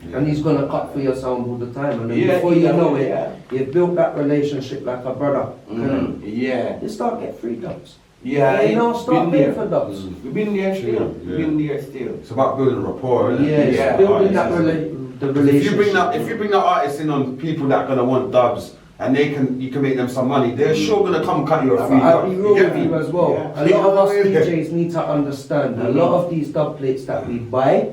B: Yeah.
C: And he's gonna cut for your sound all the time. And then
E: Yeah,
C: before you
E: yeah,
C: know it,
E: yeah.
C: you've built that relationship like a brother.
E: Yeah.
C: You start get free dubs.
E: Yeah.
C: You know,
E: it's
C: start
E: been
C: paying
E: there.
C: for dubs.
E: We've been there still.
B: Yeah.
E: We've been there still.
B: It's about building rapport, isn't
C: Yeah,
B: it?
C: it's
E: Yeah.
C: building that
B: Artists, isn't it?
C: the
B: If
C: relationship.
B: you bring that artist in on people that gonna want dubs and you can make them some money, they're sure gonna come cut you a free
C: I'll
B: dub.
C: be real
B: get
C: with you
B: me?
C: as well.
E: Yeah.
C: A lot of us DJs need to understand. A lot of these dub plates that we buy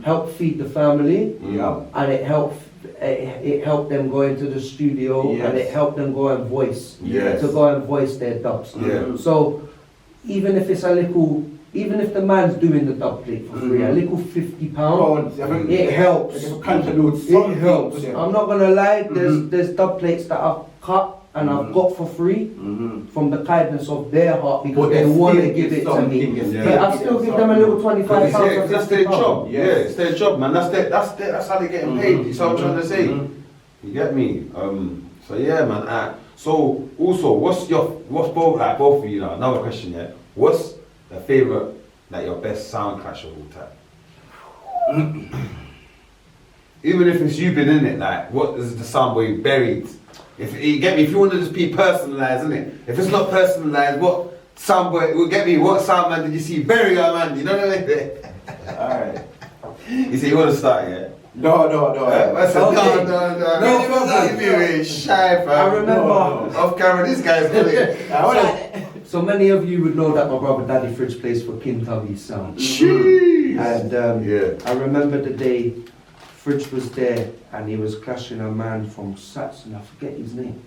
C: help feed the family,
E: Yeah.
C: and it helped them go into the studio, and it
E: Yes.
C: helped them go and voice
B: Yes.
C: to go and voice their dubs.
B: Yeah.
C: So even if it's a little, even if the man's doing the dub plate for free, a little £50, it helps.
E: Contribute
C: It helps. I'm not gonna lie. There's dub plates that I've cut and I've got for free from the kindness of their heart because they want to give it to me. But I still give them a little £25 or
B: Because that's their
C: £50.
B: job. Yeah, it's their job, man. That's how they're getting paid. You see what I'm trying to say? You get me? So yeah, man. So also, what's both of you now? Another question, yeah. What's the favorite, like your best sound clash of all time? Even if it's you been in it, like what is the sound where you buried? If you get me, if you want to just be personalised, isn't it? If it's not personalised, what sound boy will get me? What sound man did you see bury your man? You know what I mean?
E: Alright.
B: You say you want to start, yeah?
E: No.
B: I said,
C: Okay.
B: no. You shy, fam.
C: I remember.
B: Off camera, this guy's good.
C: So many of you would know that my brother Daddy Fridge plays for King Tubby's Sound.
B: Jeez.
C: And
B: Yeah.
C: I remember the day Fridge was there and he was clashing a man from Saxon, I forget his name.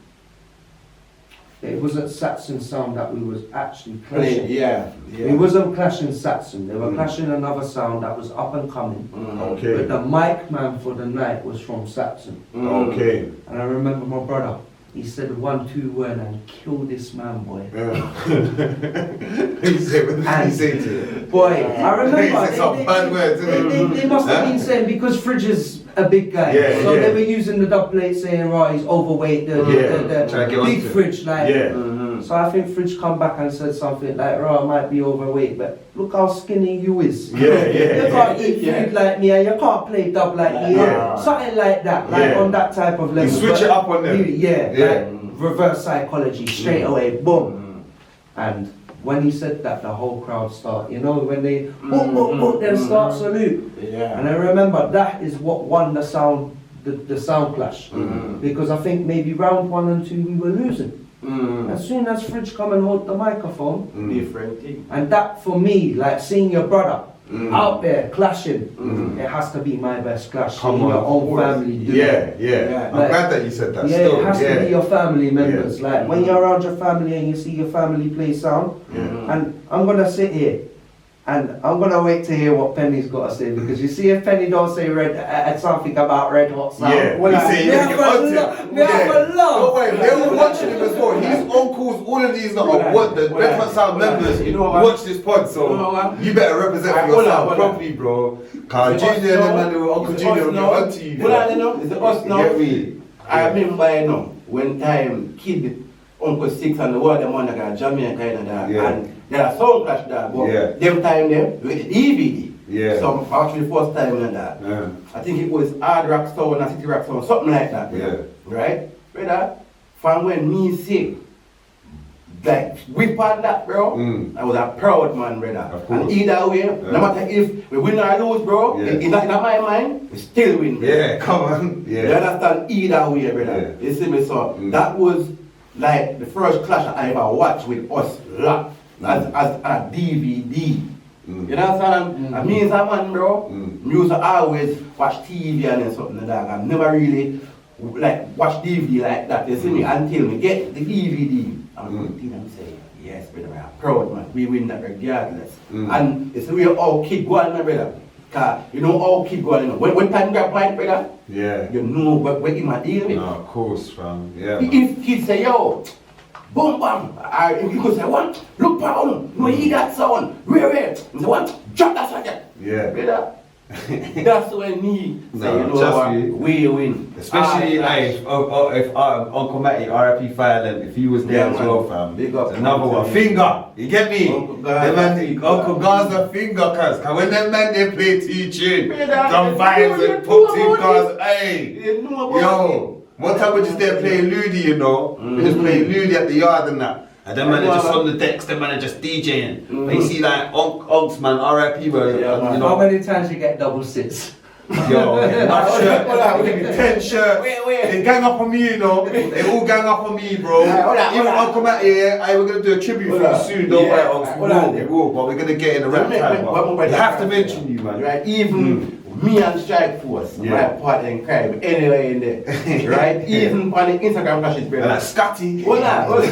C: It wasn't Saxon Sound that we was actually clashing.
E: Yeah.
C: We wasn't clashing Saxon, they were clashing another sound that was up and coming. But
B: Okay.
C: the mic man for the night was from Saxon.
B: Okay.
C: And I remember my brother, he said 1, 2, 1 and kill this man, boy.
B: He said, what did he say to you?
C: Boy, I remember.
B: He said some bad words, didn't he?
C: They must have been saying because Fridge is a big guy,
B: Yeah,
C: so
B: yeah.
C: they were using the dub plate saying, right, he's overweight,
B: Trying to get
C: the
B: onto
C: big
B: it.
C: Fridge, like.
B: Yeah.
C: So I think Fridge come back and said something like, "Right, I might be overweight, but look how skinny you is.
B: Yeah, yeah,
C: You can't
B: yeah.
C: eat food like me, and you can't play dub like me.
B: Yeah.
C: Something like that, like
B: Yeah.
C: on that type of level.
B: You switch
C: But
B: it up on them.
C: Yeah,
B: Yeah.
C: like reverse psychology, straight away, boom. And when he said that, the whole crowd start, you know, when they boom, then start salute.
E: Yeah.
C: And I remember that is what won the sound, the sound clash, because I think maybe round 1 and 2 we were losing. As soon as Fridge come and hold the microphone,
E: Different thing.
C: and that for me, like seeing your brother out there clashing, it has to be my best clash.
B: Come
C: seeing
B: on,
C: your
B: of
C: own
B: course.
C: family do it.
B: Yeah. I'm
C: Like-
B: glad that you said that.
C: Yeah,
B: Still,
C: it has to be your family members.
B: Yeah.
C: Like when you're around your family and you see your family play sound, and I'm gonna sit here and I'm gonna wait to hear what Penny's got to say, because you see if Penny don't say something about Red Hot Sound.
B: Yeah,
C: well,
B: you
C: I-
B: say you
C: me
B: get
C: have a
B: onto
C: lo-
B: it.
C: me have a love.
B: Don't worry, they were watching him as well. His uncles, all of these lot are what the Red Hot Sound members
E: You know what?
B: watch this pod, so
E: You know what?
B: you better represent for
E: Hold on,
B: yourself
E: hold on.
B: properly, bro. Cause
E: Is it us
B: Junior and
E: now?
B: man, Uncle
E: Is it
B: Junior
E: us
B: will get
E: now?
B: onto you.
E: Hold on, you know? Is it us
B: You
E: now?
B: get me?
E: I remember, you know, when time kid Uncle Six and the world them on got Jamaica kind of that,
B: Yeah.
E: and there are sound clash that, but
B: Yeah.
E: them time them with the DVD.
B: Yeah.
E: So actually first time in that.
B: Yeah.
E: I think it was Hard Rock Sound and City Rock Sound, something like that.
B: Yeah.
E: Right? Brother, from when me say, like, whip on that, bro, I was a proud man, brother.
B: Of course.
E: And either way, no matter if we win or lose, bro,
B: Yeah.
E: in my mind, we still win. Bro.
B: Yeah, come on.
E: You
B: Yeah.
E: understand? Either way, brother.
B: Yeah.
E: You see me, so that was like the first clash I ever watched with us live as a DVD. You know what I'm saying? And me as a man, bro, me used to always watch TV and something like that. I've never really like watch DVD like that. You see me? Until me get the DVD. I'm looking and say, yes, brother, I'm proud, man. We win that regardless. And it's the way all kid go on, my brother. Cause you know all kid go on. You know. When time grab mic, brother,
B: Yeah.
E: you know what he might deal with.
B: No, of course, fam. Yeah. Man.
E: If he say, yo, boom, bam, he could say, what? Look, pound, no, hear that sound. Where? He say, what? Drop that sound.
B: Yeah.
E: Brother, that's when he say,
B: No,
E: you know
B: trust
E: what,
B: me.
E: we win.
B: Especially if Uncle Matty, RIP Fireland, if he was there
E: Yeah,
B: as
E: man.
B: well, fam.
E: Big up.
B: It's another one. Finger, you get me?
E: Uncle Gaza,
B: Them man,
E: Finger.
B: Uncle Gaza finger, cause when them man they play teaching,
E: Brother,
B: some
E: you
B: vibes
E: know
B: and pop team
E: about
B: cars, hey.
E: You know about
B: Yo, one time we just there playing Ludi, you know. We just playing Ludi at the yard and that. And them man are just on the decks, them man are just DJing. But you see like Unks man, RIP, bro,
E: Yeah, man.
B: you
C: How
B: know.
C: many times you get double sits?
B: Yo, enough shirt.
E: Hold on,
B: Give me 10 shirts.
E: Wait.
B: They gang up on me, you know. They all gang up on me, bro.
E: Hold on.
B: Even I'll come out here. We're gonna do a tribute for you soon. Don't worry, Uncle. We will, but we're gonna get in the rap time. We have to mention you, man.
E: Right, even me and Strike Force, right, partner in crime, anyway in there, right? Even on the Instagram clashes, brother.
B: Like Scotty.
E: Hold on.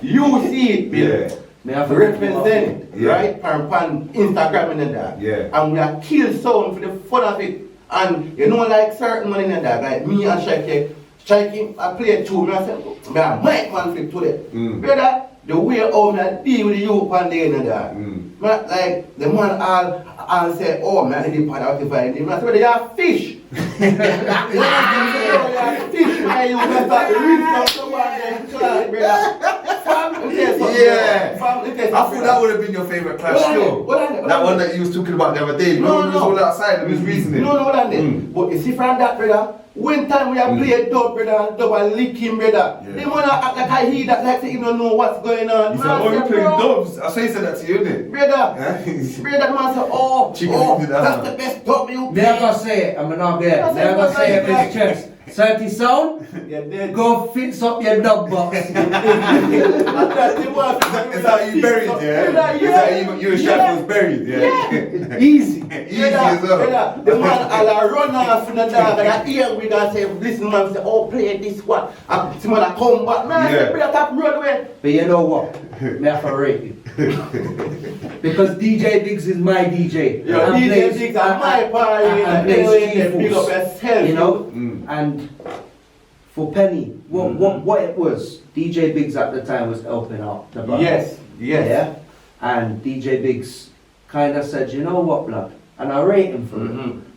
E: You see it, Bill.
C: Me have to
E: Represent it, right? On Instagram and that.
B: Yeah.
E: And we are kill sound for the fun of it. And you know, like certain man in that, like me and Strike, I play a tune, I said, I might man flip today. Brother, the way how I deal with the youth on the end of that. Man, like, the man all say, oh man, they part out the vine. Man, so they are fish. They are fish, man, you better start to rinse out someone then, brother.
B: Yeah. I thought that would have been your favourite clash still. That one that you was talking about the other day.
E: No.
B: You was all outside and he was reasoning.
E: No. But you see from that, brother, when time we have played dub, brother, dub and lick him, brother. They wanna act like I hear that, like they even know what's going on.
B: He said, oh, you playing dubs. I say he said that to you, didn't
E: Brother,
B: Yeah.
E: brother, man said, that's the best dub you play.
C: Never say it, I'm not there. Never say it with his chest. Certain sound, go fix up your dub box.
B: Is that how you buried, yeah? Is that how you and Shaq was buried, yeah?
C: Easy.
B: Easy as well.
E: The man I'll run off in the dog and I hear we gonna say, listen man, say, oh play this one. And someone I come back, man, I say, play that run away.
C: But you know what? Me have to rate you. Because DJ Biggs is my DJ.
E: Yo, DJ Biggs are my party.
C: And plays
E: big up yourself.
C: you know? And for Penny, what it was, DJ Biggs at the time was helping out the blood.
E: Yes.
C: Yeah? And DJ Biggs kind of said, you know what, blood? And I rate him for it.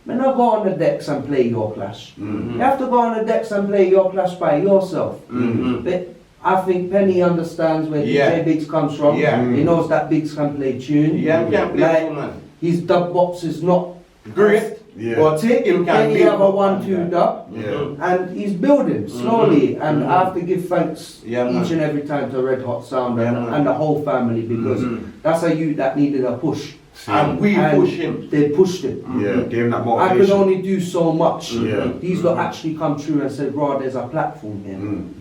C: Man, not go on the decks and play your clash. You have to go on the decks and play your clash by yourself. But I think Penny understands where DJ Biggs comes from. He knows that Biggs can play tune.
E: He can play, man.
C: His dub box is not
E: Great. But take him can
C: he have a 1-2 dub, and he's building slowly. And I have to give thanks each and every time to Red Hot Sound and the whole family, because that's a youth that needed a push.
E: And we push him.
C: They pushed him.
B: Yeah, gave him that
C: I
B: motivation.
C: could only do so much.
B: Yeah.
C: These lot actually come true and said, "Raw, there's a platform here."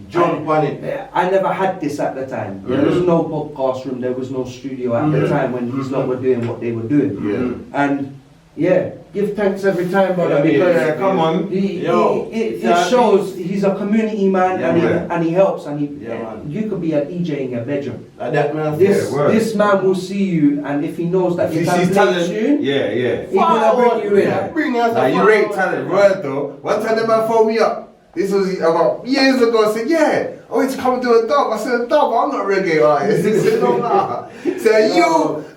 E: Jump on it.
C: I never had this at the time. There was no podcast room. There was no studio at the time when these lot were doing what they were doing. And give thanks every time, brother, because
B: come on.
C: it shows he's a community man, and he helps, and you could be a DJ in your bedroom. This man will see you, and if he knows that you can play tune, he's gonna bring you in.
B: Now you rate talent, word though. One time the man phoned me up. This was about years ago. I said, I want to come and do a dub. I said, a dub? I'm not a reggae artist. He said, no, nah. He said,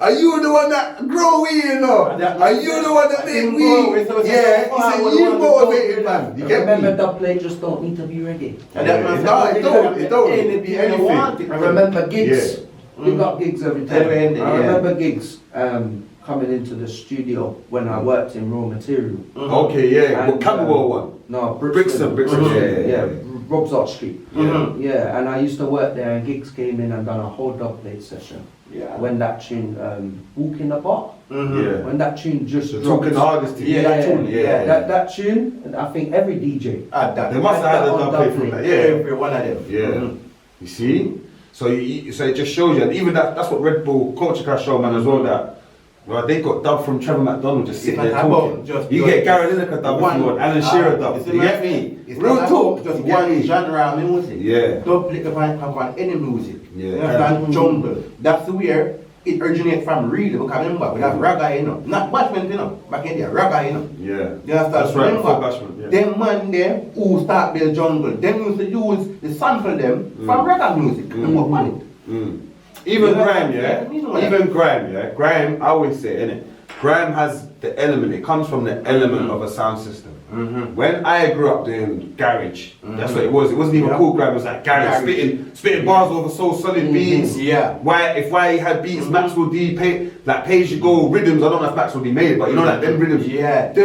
B: are you the one that grow weed, you know? Are you the one that make weed? Yeah. He said, you motivated, man. You get me?
C: Remember, dub play just don't need to be reggae.
B: It don't.
E: It be anything.
C: I remember gigs. We got gigs every time. I remember gigs coming into the studio when I worked in Raw Material.
B: What Camberwell one?
C: No,
B: Brixton.
C: Rob's Art Street. And I used to work there, and gigs came in and done a whole dub plate session. When that tune, Walk in the Park. When that tune just dropped.
B: Talking the hardest to you.
C: That tune, and I think every DJ.
B: They must have had a dub plate from that.
E: Every one of them.
B: You see? So it just shows you, and even that's what Red Bull Culture Clash show, man, as well, that they got dub from Trevor McDonald just sitting there talking. You get Gary Lineker dub if you want, Alan Shearer dub. You get me? Real talk.
E: Just one genre of music. Don't play upon any music. That's jungle. That's where it originates from, really, because remember, we have ragga, you know. Not bashment, you know. Back in there, ragga, you know.
B: You understand? That's right, before bashment.
E: Them man there who start build jungle, them used to use the sample them from ragga music and work on it.
B: Even grime, grime, I always say, innit? Grime has the element, it comes from the element of a sound system. When I grew up doing garage, that's what it was. It wasn't even cool grime, it was like garage, spitting bars over so solid beats. If Y had beats, Maxwell D, pay as you go rhythms, I don't know if Maxwell D made it, but you know like them rhythms. You get me?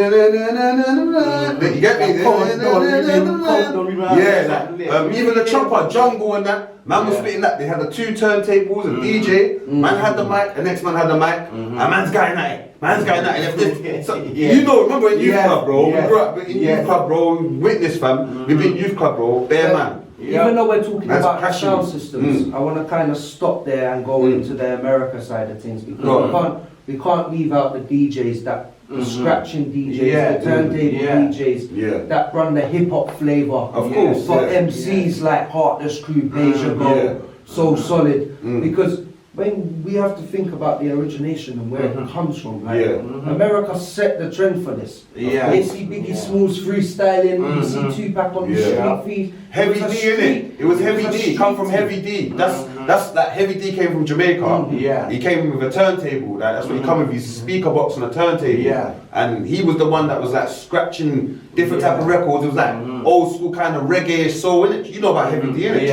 B: Even the chopper, jungle and that, man was spitting that. They had the two turntables, a DJ, man had the mic, the next man had the mic, a man's going at it. Man's going out and left. So,
E: Yeah.
B: You know, remember in youth
E: Yeah.
B: club, bro?
E: Yeah.
B: We grew up in
E: Yeah.
B: youth club, bro. We witnessed, fam. We've been youth club, bro. Bare man.
C: Even though we're talking
B: Man's
C: about the
B: passion.
C: sound systems, I want to kind of stop there and go into the America side of things because we can't leave out the DJs that the scratching DJs, the turntable DJs that run the hip hop flavor.
B: Of course.
C: For MCs like Heartless Crew, Deja Go, So Solid, because when we have to think about the origination and where it comes from, like America set the trend for this. You see Biggie Smalls freestyling, you see Tupac on the street feed.
B: Heavy D, innit? It was Heavy D. Come from Heavy D. That's that Heavy D came from Jamaica. He came with a turntable. That's what he come with. His speaker box and a turntable. And he was the one that was like scratching different type of records. It was like old school kind of reggae soul, innit? You know about Heavy D, innit?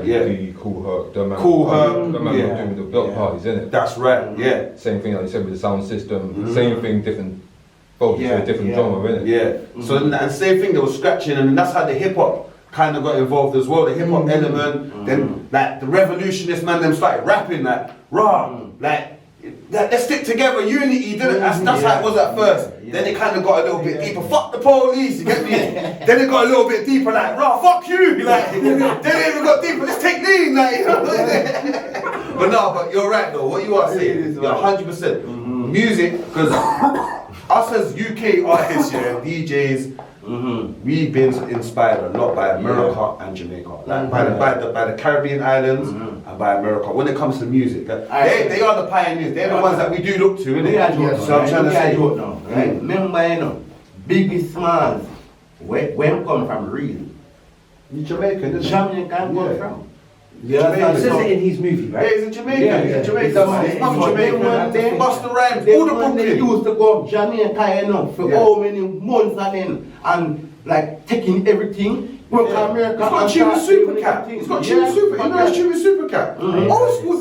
F: Heavy D, Cool Herc, the man doing the block parties, innit?
B: That's right. Yeah.
F: Same thing like you said with the sound system. Same thing, different focus, different genre, innit?
B: Yeah. So and same thing. They were scratching, and that's how the hip hop kind of got involved as well. The hip hop element. Then like the revolutionists, man, them started rapping like let's stick together, unity. Didn't that's how it was at first. Then it kind of got a little bit deeper. Fuck the police, you get me? Then it got a little bit deeper, like fuck you. Like then it even got deeper. Let's take lean, like you know. But no, but you're right though. What you are saying is 100%. Music, because us as UK artists, DJs. We've been inspired a lot by America and Jamaica, like by the Caribbean islands and by America. When it comes to music, they are the pioneers. They're the ones that we do look to, innit? So I'm trying to say,
E: right? Remember, Biggie Smalls, where come from real?
B: Jamaican,
E: Jamaican come from.
C: He says it in his movie, right?
B: Yeah, he's a Jamaican. He's a Jamaican. He's from Jamaica. They Busta Rhymes, all the Brooklyn.
E: They used to go Jamaica, for how many months and like taking everything. Work America.
B: He's got tune with Supercat. He's got tune with Supercat. You know, tune with Supercat. Old school.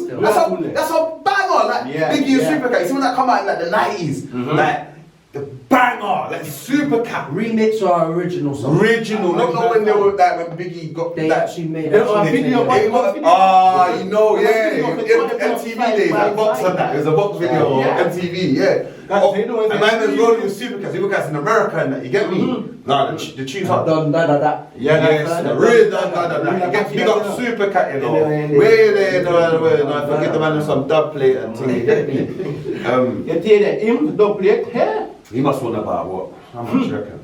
B: That's a banger. Like Biggie and Supercat. You see when that come out in like the 90s, like the banger, like Supercat.
C: Remix or original song?
B: Original. Not when they were like when Biggie got.
C: They actually made
E: a video.
B: You know, MTV days, that box on that. It was a box video on MTV, and man was rolling with Supercats. Supercats in America and that. You get me? Nah, the tunes are
C: done.
B: Yes, the real done. You get big up Supercat, you know. Where they no, forget the man with some dub plate and thing. You get me?
E: You tell that him dub plate, yeah.
B: He must want about what? How much you reckon?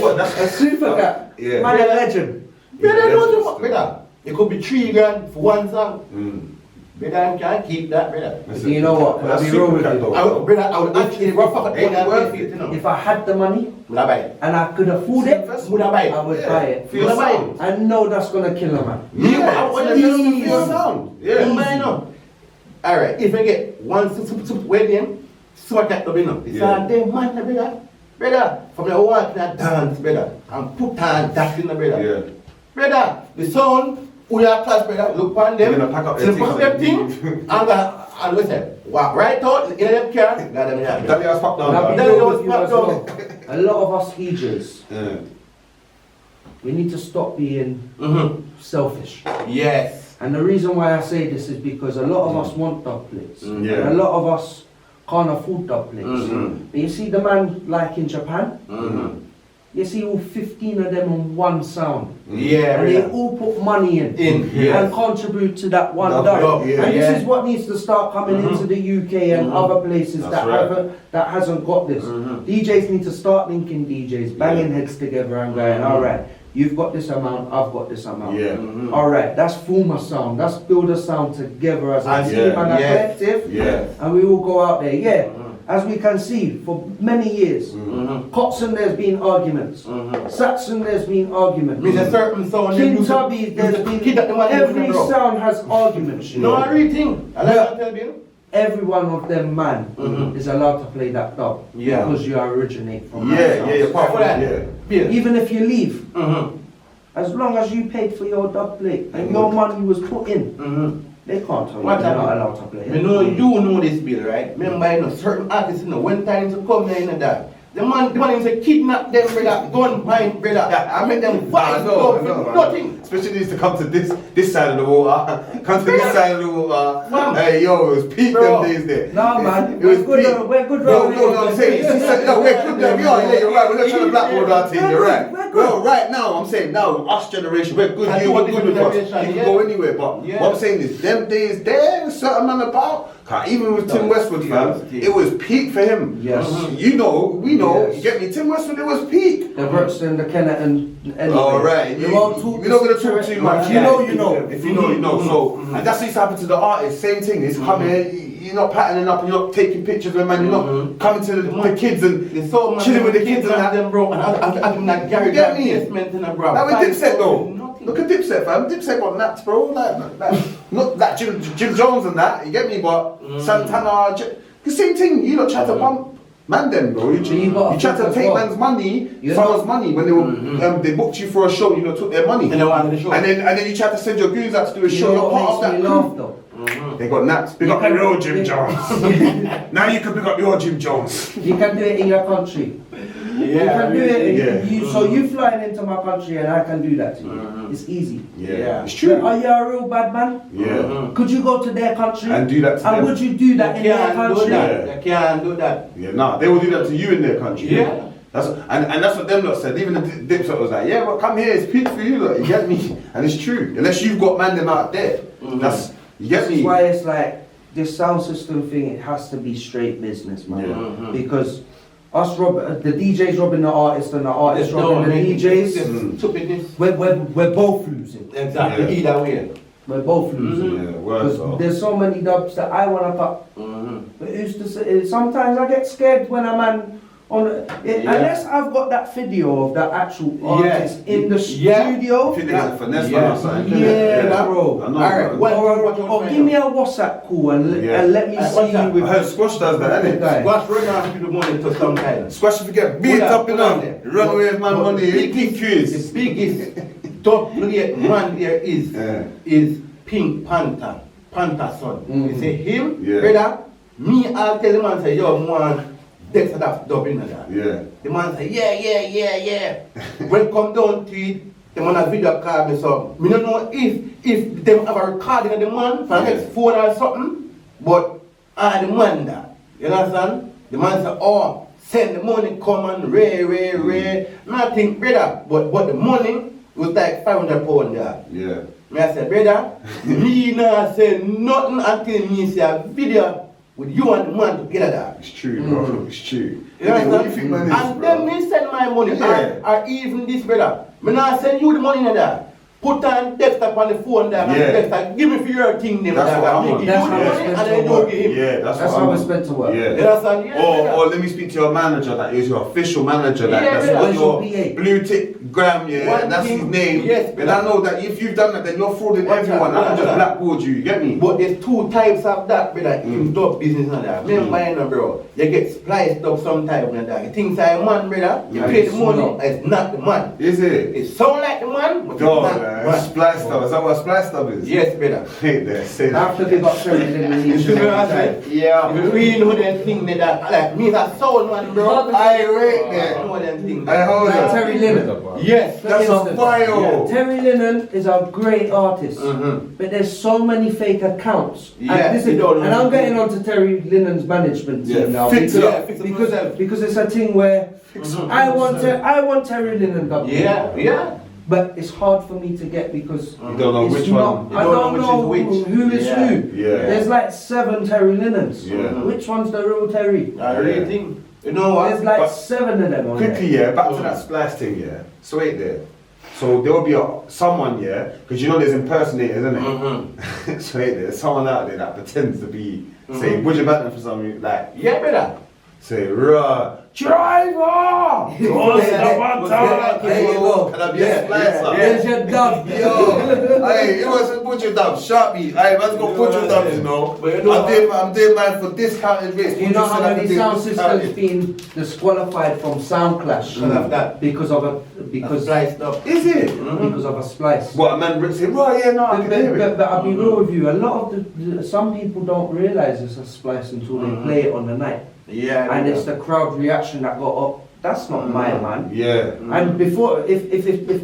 E: What?
C: A Supercat.
B: Yeah.
C: Man, a legend.
E: Brother, it could be $3,000 for one song. Brother, you can't keep that, brother.
C: Do you know what? I'll be real with you.
E: I would actually rough up
C: If I had the money
E: would I buy it?
C: and I could afford it,
E: Would I buy it?
C: I would buy it.
B: For your sound.
C: I know that's gonna kill a man.
B: For your sound.
E: Yeah. Alright, if I get one wedding, so I get the winner. It's a damn man, brother. Brother, from the one that dance, brother, and put on that in the brother.
B: Yeah.
E: Brother, the sound, we are class, brother, look on them,
B: They're gonna pack up
E: their thing, and listen, walk right out in them car, got them here.
B: That was fucked
C: And I'll
B: down.
C: be real with you as well. A lot of us DJs, we need to stop being selfish.
E: Yes.
C: And the reason why I say this is because a lot of us want dub plates. And
B: Yeah.
C: a lot of us can't afford dub plates. But you see the man like in Japan, you see all 15 of them on one sound.
E: Yeah,
C: And they
E: brother.
C: all put money in
E: Yes.
C: and contribute to that one
B: Dub,
C: dub.
B: yeah.
C: And this is what needs to start coming into the UK and other places
B: That's
C: that
B: right.
C: hasn't got this. DJs need to start linking DJs, banging heads together and going, alright, you've got this amount, I've got this amount.
B: Yeah.
C: Alright, that's form a sound, let's build a sound together as a
E: And
C: team and a collective.
B: Yeah.
C: And we will go out there, as we can see, for many years, Coxon there's been arguments, Saxon there's been arguments,
E: Means a certain sound.
C: Kintabi there's been, every sound has arguments. You
E: No,
C: know?
E: I really think. I like to tell you.
C: Every one of them man is allowed to play that dub
E: Yeah.
C: because you originate from
B: Yeah,
C: that sound.
B: apart from that,
E: Yeah.
C: Even if you leave, as long as you paid for your dub plate and your money was put in, they can't tell you
E: What
C: you're not
E: happened?
C: allowed to play
E: You
C: it.
E: know, you know this bill, right? Remember, certain artists, when time to come there, that The man is a kidnap them, brother. Gun mine, brother. I make them fight. Nothing.
B: Especially needs to come to this side of the water. Come to this side of the water.
E: Man.
B: Hey, yo, it was peak them days there.
C: No, man.
B: It was
C: We're
B: peak.
C: good.
B: No, I'm saying, no, we're good there. We are, yeah, you're right. We're not trying to blackboard our team, you're right. Well, right now, I'm saying now, us generation, we're good.
E: That's
B: You
E: what
B: were
E: this
B: good with us. You
E: generation,
B: can
E: yeah.
B: go anywhere, but
E: Yeah.
B: what I'm saying is, them days there, a certain man about. Even with Tim Westwood, fam, it was peak for him.
C: Yes.
B: You know, we know.
C: Yes.
B: You get me? Tim Westwood, it was peak.
C: The Brookston, the Kennett, and anyway.
B: All right.
C: You won't talk.
B: We're not gonna talk too much.
C: You know, you know.
B: If you know, you know. So, and that's what used to happen to the artists. Same thing. It's coming. You're not patterning up and you're not taking pictures with man. You're not coming to the kids and
E: There's so much
B: chilling with the kids and that.
E: them, bro. And I'm like Gary.
B: You get me?
E: Investment in a bro.
B: Like with Dipset though.
E: Nothing.
B: Look at Dipset, fam. Dipset got naps, bro. Like not like Jim Jones and that. You get me? But Santana, the same thing. You lot try to pump man them, bro. You try to take man's money, someone's money when they were they booked you for a show. You know, took their money,
E: And they wanted the show.
B: and then you try to send your goons out to do a show. You're part of that crew. They got naps. Pick up your own Jim Jones. Now you can pick up your Jim Jones.
C: You can do it in your country. You can do it. So you flying into my country and I can do that to you. It's easy.
B: Yeah, it's true.
C: Are you a real bad man?
B: Yeah.
C: Could you go to their country
B: And do that to them.
C: And would you do that in their country?
E: They can't do that.
B: Yeah, nah, they will do that to you in their country.
E: Yeah.
B: And that's what them lot said. Even the Dipset was like, yeah, but come here, it's peak for you, lot. You get me? And it's true. Unless you've got man them out there, that's you get me.
C: That's why it's like this sound system thing. It has to be straight business, man.
B: Yeah.
C: Because us the DJs robbing the artists and the artists robbing the DJs.
E: Stupidness.
C: We're both losing.
E: Exactly.
B: Yeah.
E: Either way.
C: We're both losing.
B: Yeah, worse
C: Because
B: off.
C: there's so many dubs that I wanna pop. But who's to say? Sometimes I get scared when a man unless I've got that video of that actual artist in the studio.
B: I think they got a finesse man or something.
C: Yeah, bro.
B: I know.
E: Alright,
B: bro.
C: Or give me a WhatsApp call and let me see you with
B: I heard Squash does that, innit?
C: guy.
E: Squash run out to the money to some kind.
B: Squash if you get beat up, you know. Run away with my money.
E: The biggest top player man there is Pink Panther. Panther son. You say him, brother, me I'll tell the man say, yo man, Dexter that's dubbing that.
B: Yeah.
E: The man say, yeah. When come down to it, the man a video call me so. Me don't know if them have a recording of the man from his phone or something, but the man that. You understand? The man say, oh, send the money come and Ray. I think, brother, but the money was like £500 there.
B: Yeah.
E: Me I say, brother, me not say nothing until me see a video with you and the man together there.
B: It's true, bro. It's true.
E: You
B: What do you
E: understand?
B: think man is,
E: And
B: bro?
E: then me send my money,
B: Yeah.
E: or even this brother. Me not send you the money in there. Put on Dexter on the phone there, and
B: Yeah.
E: Dexter, give me for your thing them
B: That's
E: there.
B: what I'm
E: Give
B: on.
E: you
C: That's
E: the
C: how
E: money
C: it's
E: and
C: meant
E: then
C: to
E: you
C: work.
E: give him.
B: Yeah, that's
C: That's
B: what
C: how
B: I'm
C: it's
B: on.
C: meant to work.
E: You
B: Yeah.
E: understand? Yeah, brother.
B: Or let me speak to your manager that is your official manager that
E: Yeah,
B: that's
E: yeah.
B: what your
C: Official PA.
B: blue tick gram, yeah,
E: One
B: that's his
E: thing-
B: name.
E: yes,
B: And I know that if you've done that, then you're frauding
E: Watch
B: everyone.
E: out,
B: I can just
E: watch out.
B: blackboard you get me?
E: But there's two types of that, brother, in dub business and that. Remember, you know, bro, you get spliced up sometimes and that. You think it's a man, brother, you
B: Yeah,
E: pay the
C: it's
E: money,
C: not.
E: it's not the man.
B: Is it?
E: It sound like the man, but it's
B: God,
E: not the
B: man.
E: man.
B: Splice stuff. Is that what splice stuff is?
E: Yes, brother.
B: Hate that. Say that.
C: After they got turned in the
E: You see what I say?
B: Yeah.
E: You really know them things that, like, me, that soul man, bro.
B: I rate
E: I
B: that.
E: know them things.
B: I hold
C: Like
B: it.
C: Terry Linen.
E: Yes.
C: For
B: That's a
C: instance,
B: file.
C: Terry Linen is a great artist,
E: Mhm.
C: but there's so many fake accounts.
E: Yeah,
C: and, this
E: you
C: is,
E: don't
C: and
E: know.
C: I'm getting onto Terry Linen's management team
B: Yeah,
C: now
B: fix it
C: because,
B: up.
E: Fix it
C: because,
E: yourself.
C: because it's a thing where I want Terry Linen done.
E: Yeah.
C: But it's hard for me to get because
B: You don't know
C: it's
B: which
C: not,
B: one.
C: I don't know
E: which is which.
C: who is
E: Yeah.
C: who.
B: Yeah.
C: There's like 7 Terry Linens.
B: Yeah.
C: Which one's the real Terry?
E: I really think, you know what?
C: There's like
B: But
C: 7 of them on
B: Quickly,
C: there.
B: yeah, back to that splice thing, yeah. So wait there. So there will be someone, yeah, because you know there's impersonators, isn't it?
E: Mm-hmm.
B: So wait there, there's someone out there that pretends to be, say, Budget Bantam for something, like,
E: Yeah, brother.
B: say, rah, driver!
C: There you go.
B: Can I be a splicer?
C: There's your dub.
B: Yo, hey, it wasn't Budget Dub, Sharpie. Hey, man's got Budget Dubs, you know.
E: But you know
B: I'm doing mine for discounted rates.
C: You know
B: Budget
C: how
B: said I
C: many
B: could do
C: sound
B: discounted.
C: systems been disqualified from Sound Clash
E: Because of that.
C: because of a
E: Spliced up.
B: Is it?
C: because of a splice.
B: What, a man rips it? Right, yeah, no, I can hear it.
C: But I'll be real with you. A lot of some people don't realize it's a splice until they play it on the night.
E: Yeah.
C: and it's the crowd reaction that got up. That's not my man.
B: Yeah.
C: And before, if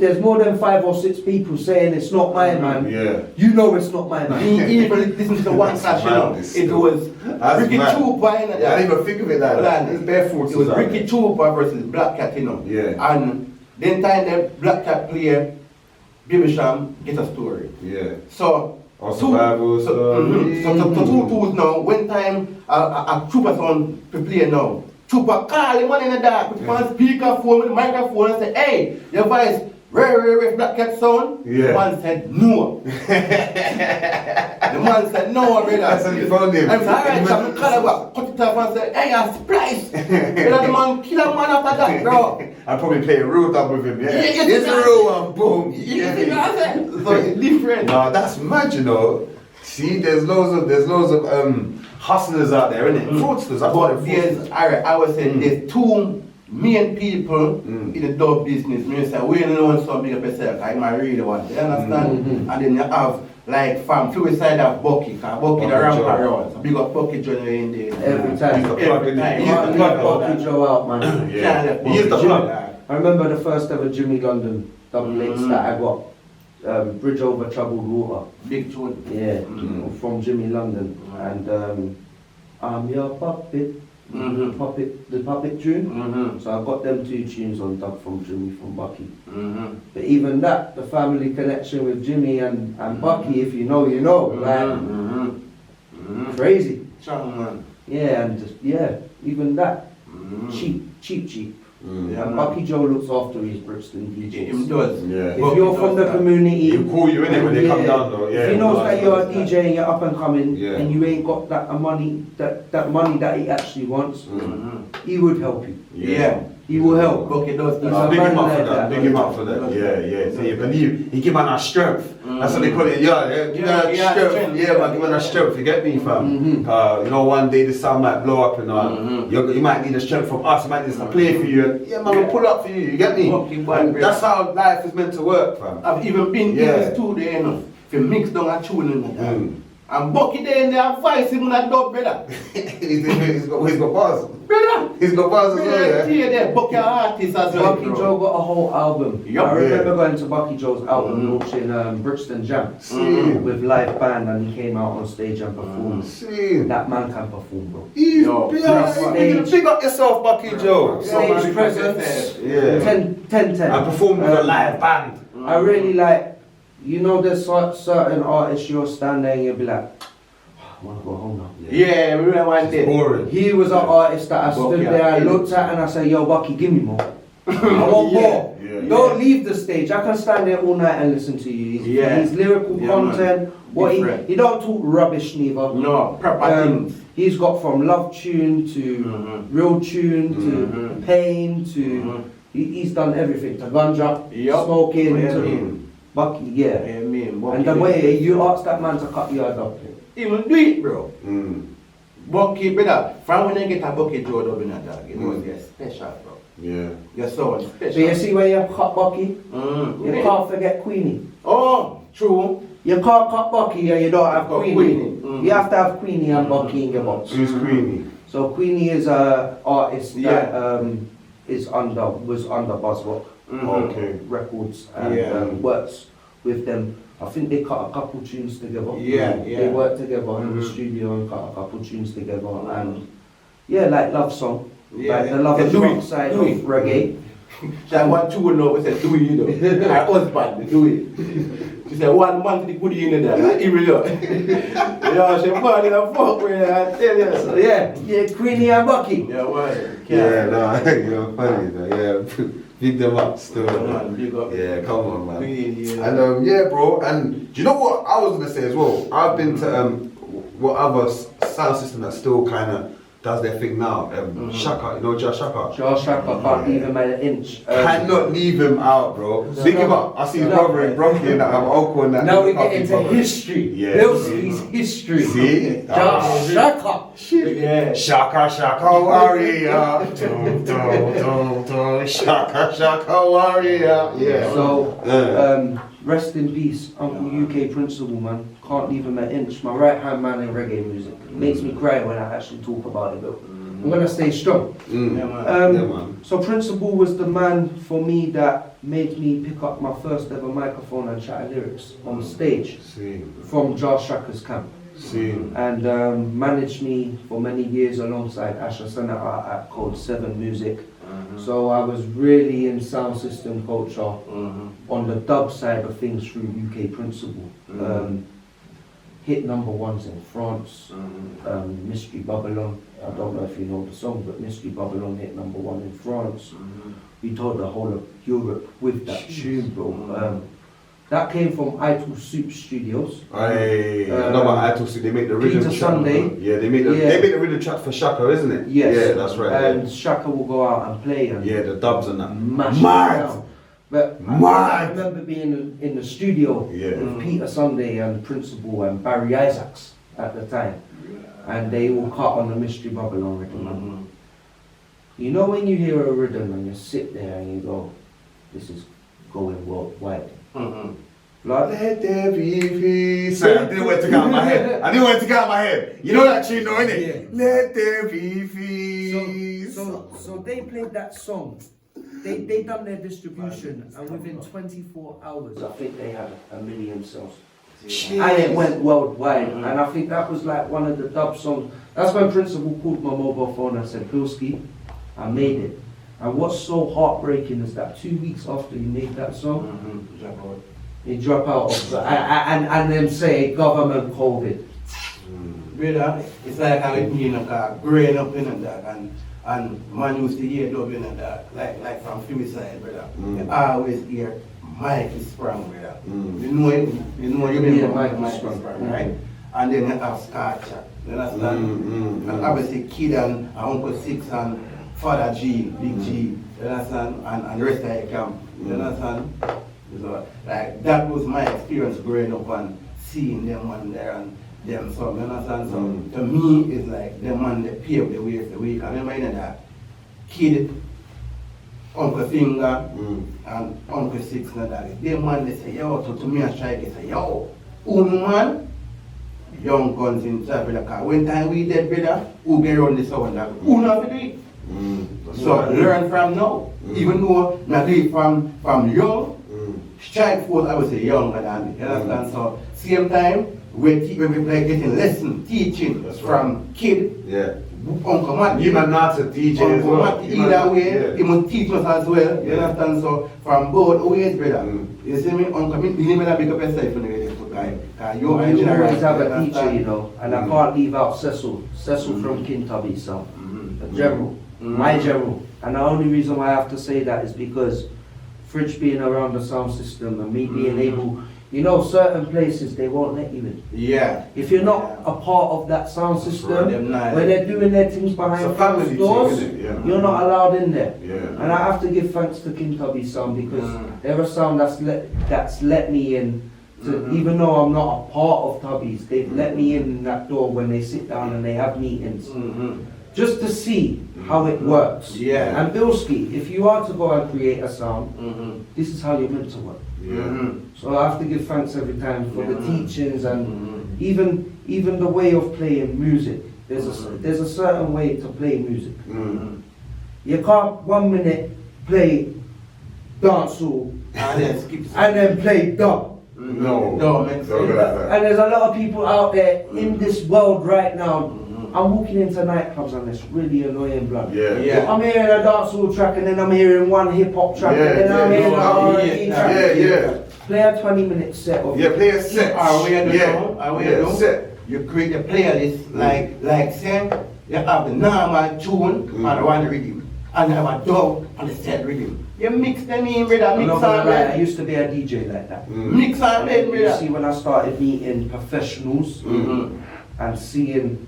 C: there's more than 5 or 6 people saying it's not my man,
B: Yeah.
C: you know it's not my man.
E: Me even listen to the one clash, you know. It was Ricky
B: mad.
E: Chupa in it.
B: I didn't even think of it like that. It's barefoot.
E: It was Ricky Chupa versus Black Cat, you know.
B: Yeah.
E: And then time that Black Cat play Baby Sham Get a Story.
B: Yeah.
E: So
B: Or survival story.
E: So two tools now, when time a Chupa sound to play now, Chupa call him one in the dark, put him on speakerphone with the microphone and say, hey, your voice, very Black Cat sound.
B: Yeah.
E: The man said no. The man said no, brother.
B: That's how you found him.
E: I'm alright, so I'm cut it off and say, hey, I splice. The man kill a man after that, bro.
B: I probably play a real dub with him, yeah.
E: Yeah,
B: It's a real one, boom.
E: You see what I'm saying? So it's different.
B: No, that's mad, you know. See, there's loads of hustlers out there, innit? Fraudsters, I call it
E: But there's,
B: fraudsters.
E: alright, I was saying there's 2 main people in the dub business. Me say, we know some big up yourself, I might really want you understand? And then you have, like, from suicide of Bucky, because Bucky the ramp around. So big up Bucky Johnny in there.
C: Every time.
B: He's the plug,
E: Every time.
B: innit? He's the plug,
C: Bucky Joe out, man.
B: Yeah. He is the plug.
C: I remember the first ever Jimmy London double eights that I got. Bridge Over Troubled Water.
E: Big tune.
C: Yeah, from Jimmy London. And I'm your puppet. The puppet tune. So I got them 2 tunes on dub from Jimmy from Bucky. But even that, the family connection with Jimmy and Bucky, if you know, you know. Like, crazy.
E: Strong man.
C: Yeah, and just, yeah, even that. Cheap.
E: Yeah,
C: And
E: man.
C: Bucky Joe looks after his Brixton
E: Him
C: DJs.
E: does.
B: Yeah.
C: If you're from the community,
B: He'll call you, innit, when they come down, though. Yeah.
C: if he knows that you're a DJ and you're up and coming,
B: Yeah.
C: and you ain't got that money, that money that he actually wants, he would help you.
E: Yeah.
C: He will help.
E: Bucky does
C: He's
E: that.
C: a
B: Big him
C: man
B: up for
C: like
B: that.
C: that.
B: Big him up for that. Yeah. So you believe he give man that strength. That's what they call it. Yeah. Give man that strength. Yeah, man. Give man that strength. You get me, fam? You know, one day the sound might blow up and all. You might need the strength from us. You might need us to play for you. And, yeah, man. We'll pull up for you. You get me? And that's how life is meant to work, fam.
E: I've even been in the studio, you know, to mix down a tune in that. And Bucky there in there voice him that dub, brother.
B: he's got bars.
E: Brother.
B: He's got bars as well, yeah.
E: There, Bucky artist as well.
C: Bucky Joe got a whole album.
E: Yup.
C: I remember going to Bucky Joe's album launch in Brixton Jam with live band, and he came out on stage and performed.
B: See.
C: That man can perform, bro.
B: He's
E: Yo,
B: big up yourself, Bucky Joe.
C: Stage presence,
B: Yeah.
C: 10.
B: I performed with a live band.
C: I really like, you know, there's certain artists you'll stand there and you'll be like, I want to go home now.
E: Yeah, we remember one day.
B: Boring.
C: He was an artist that I stood
E: Bucky,
C: there, I
E: yeah.
C: looked at and I said, yo, Bucky, give me more. I want more.
B: Yeah.
C: Don't leave the stage. I can stand there all night and listen to you. His lyrical
E: Yeah,
C: content, what
E: Different.
C: he don't talk rubbish neither.
E: No, proper things.
C: He's got from love tune to real tune to pain to he's done everything to ganja,
E: Yup.
C: smoking
E: Yeah,
C: to
E: man.
C: Bucky, yeah.
E: Yeah, man. Bucky
C: And the
E: there.
C: way you ask that man to cut your head up.
E: Even do it, bro.
B: Mm.
E: Bucky, brother, from when I get a Bucky Joe dub in a dog, you know, they're special, bro.
B: Yeah.
E: You're so
C: So
E: special.
C: you see where you cut Bucky? You can't forget Queenie.
E: Oh, true.
C: You can't cut Bucky and you don't have
E: Got
C: Queenie.
E: Queenie.
C: You have to have Queenie and Bucky in your box.
B: Who's Queenie?
C: So Queenie is a artist that
E: Yeah.
C: was under Buzzrock
B: Okay.
C: Records and
E: Yeah.
C: works with them. I think they cut a couple tunes together.
E: Yeah,
C: They
E: yeah.
C: worked together in the studio and cut a couple tunes together and yeah, like love song.
E: Yeah,
C: Like the love and
E: do
C: rock
E: it,
C: side
E: do
C: of
E: it.
C: reggae.
E: That one tune now, we said, do it, you know. Her husband, do it. She said, one man to the goodie in there, like, even though. You know, she fall in a fuck with her, I tell you.
C: So yeah, Queenie and Bucky.
E: Yeah, what?
B: Yeah, no, you're funny though. Yeah, big them up still.
E: Come on, big up.
B: Yeah, come on, man.
E: Yeah.
B: And yeah, bro. And do you know what I was gonna say as well? I've been to what other sound system that still kind of does their thing now. Shaka, you know Josh Shaka.
C: Josh Shaka can't leave him at an inch.
B: Cannot leave him out, bro. Big him up. I see his brother in Bronchi and that. I'm uncle and that.
C: Now we get into history.
B: Yeah.
C: Billski's history.
B: See?
C: Josh Shaka.
E: Yeah.
B: Shaka warrior. Dum, dum, dum, dum. Shaka warrior. Yeah.
C: So, rest in peace, Uncle UK Principal, man. Can't leave him an inch. My right hand man in reggae music. Makes me cry when I actually talk about it, though. I'm gonna stay strong.
E: Yeah, man.
B: Yeah, man.
C: So Principal was the man for me that made me pick up my first ever microphone and chat lyrics on stage
B: See,
C: from Josh Shaka's camp.
B: see.
C: And managed me for many years alongside Asher Senator at Code 7 Music. So I was really in sound system culture on the dub side of things through UK Principal. Hit number ones in France, Mystery Babylon. I don't know if you know the song, but Mystery Babylon hit number one in France. We toured the whole of Europe with that tune, bro. That came from Idle Soup Studios.
B: I know about Idle Soup. They make the rhythm
C: Peter
B: track.
C: Sunday.
B: Yeah, they make the rhythm track for Shaka, isn't it?
C: Yes.
B: Yeah, that's right.
C: And Shaka will go out and play and
B: Yeah, the dubs and that.
C: mash it
B: Mad.
C: down. But I
B: Mad.
C: remember being in the studio
B: Yeah.
C: with Peter Sunday and Principal and Barry Isaacs at the time. And they all cut on the Mystery Babylon rhythm. You know when you hear a rhythm and you sit there and you go, this is going worldwide. Like,
B: Let there be peace. Sorry, I didn't want to get out of my head. You know that tune, though, innit? Let there be peace.
C: so they played that song. They done their distribution and within 24 hours I think they had 1 million sales. And it went worldwide, and I think that was like one of the dub songs. That's when Principal called my mobile phone and said, Billski, I made it. And what's so heartbreaking is that 2 weeks after you made that song, you drop out of and then say government COVID.
E: Brother, it's like how it me in a car, growing up in that, and man used to hear dub in that, like from Philistine, brother. You always hear Mike is sprung, brother. You know you
C: Yeah,
E: Mike
C: Mike
E: is
C: is sprung.
E: sprung, right? And then you have Scar Chat, you understand? And obviously Kid and Uncle Six and Father G, Big G, you understand? And the rest of the camp, you understand? So, like, that was my experience growing up and seeing them on there and them, so you understand? So to me, it's like them man they paved the way for the week. I remember that Kid, Uncle Finger, and Uncle Six and that. Them man they say, yo, so to me I try to say, yo, man, young guns inside the car. When time we dead, brother, who get around the sound that who not to do it? So learn from now. Even though I do it from young, strike force I would say younger than me. You understand? So same time we like getting lesson, teaching from Kid, Uncle Matt.
B: You man not a DJ as
E: Uncle
B: well.
E: Matt either way, he must teach us as well. You understand? So from both ways, brother. You see me? Uncle me, you never pick up yourself from the way to guy.
C: You always have a teacher, you know, and I can't leave out Cecil from Kintabi, so the general, my general. And the only reason why I have to say that is because Fridge being around the sound system and me being able, you know, certain places they won't let you in.
E: Yeah.
C: If you're not a part of that sound system,
E: right.
C: where they're doing their things behind
B: It's a family
C: closed
B: thing,
C: doors,
B: isn't it? Yeah.
C: you're not allowed in there.
B: Yeah.
C: And I have to give thanks to Kintabi Sound because they're a sound that's let me in. Even though I'm not a part of Tubbies, they've let me in that door when they sit down and they have meetings. Just to see how it works.
E: Yeah.
C: And Billski, if you are to go and create a sound, this is how you're meant to work. So I have to give thanks every time for the teachings and even the way of playing music. There's a certain way to play music. You can't 1 minute play dancehall and then play dub.
B: No.
E: Don't make sense.
B: Don't go like that.
C: And there's a lot of people out there in this world right now. I'm walking into nightclubs and it's really annoying, blood.
E: Yeah.
C: I'm hearing a dancehall track and then I'm hearing one hip hop track and then I'm hearing an R&B track. Play a 20-minute set of
B: Play a set.
E: Set. You create a playlist like say you have the normal tune and one rhythm, and you have a dub and the set rhythm. You mix them in, brother.
C: I'm
E: Mix
C: not gonna
E: and
C: lie, I
E: blend.
C: used to be a DJ like that.
E: Mix and blend,
C: You
E: brother.
C: see, when I started meeting professionals and seeing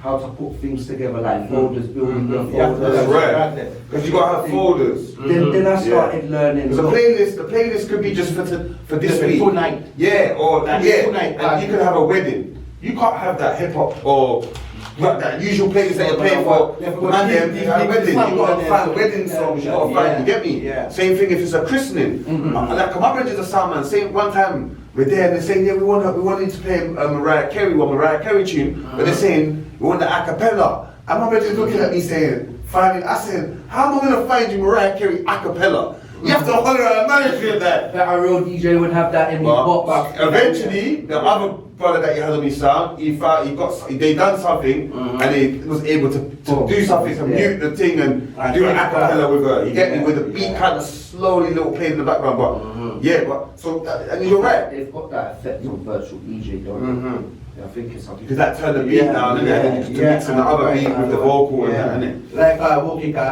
C: how to put things together, like folders, building your
E: Yeah,
C: folders.
B: That's right. Because you gotta have folders.
C: Then I started learning.
B: Because the playlist could be just for this
E: Just
B: week.
E: tonight.
B: Yeah, or
E: Like
B: yeah,
E: tonight,
B: and you could have a wedding. You can't have that hip hop or like that usual playlist that you're playing for. Man, you have a wedding. You gotta find wedding songs. You gotta find. You get me?
E: Yeah.
B: Same thing if it's a christening. Like my brother's a sound man. Same one time we're there and they're saying, yeah, we wanted to play Mariah Carey tune, but they're saying we want the a cappella. And my brother's looking at me saying, find me. I said, how am I going to find you Mariah Carey a cappella? You have to holler at a manager and that.
C: That a real DJ would have that in his box.
B: But eventually, the other brother that he had on his sound, they done something and he was able to do something, to mute the thing and do an acapella with her. You get me? With the beat kind of slowly little playing in the background. But yeah, but so and you're right.
C: They've got that effect on virtual DJ, don't they? Yeah, I think it's something.
B: Because that turned the beat down and then just to mix in the other beat with the vocal and that, innit?
E: Like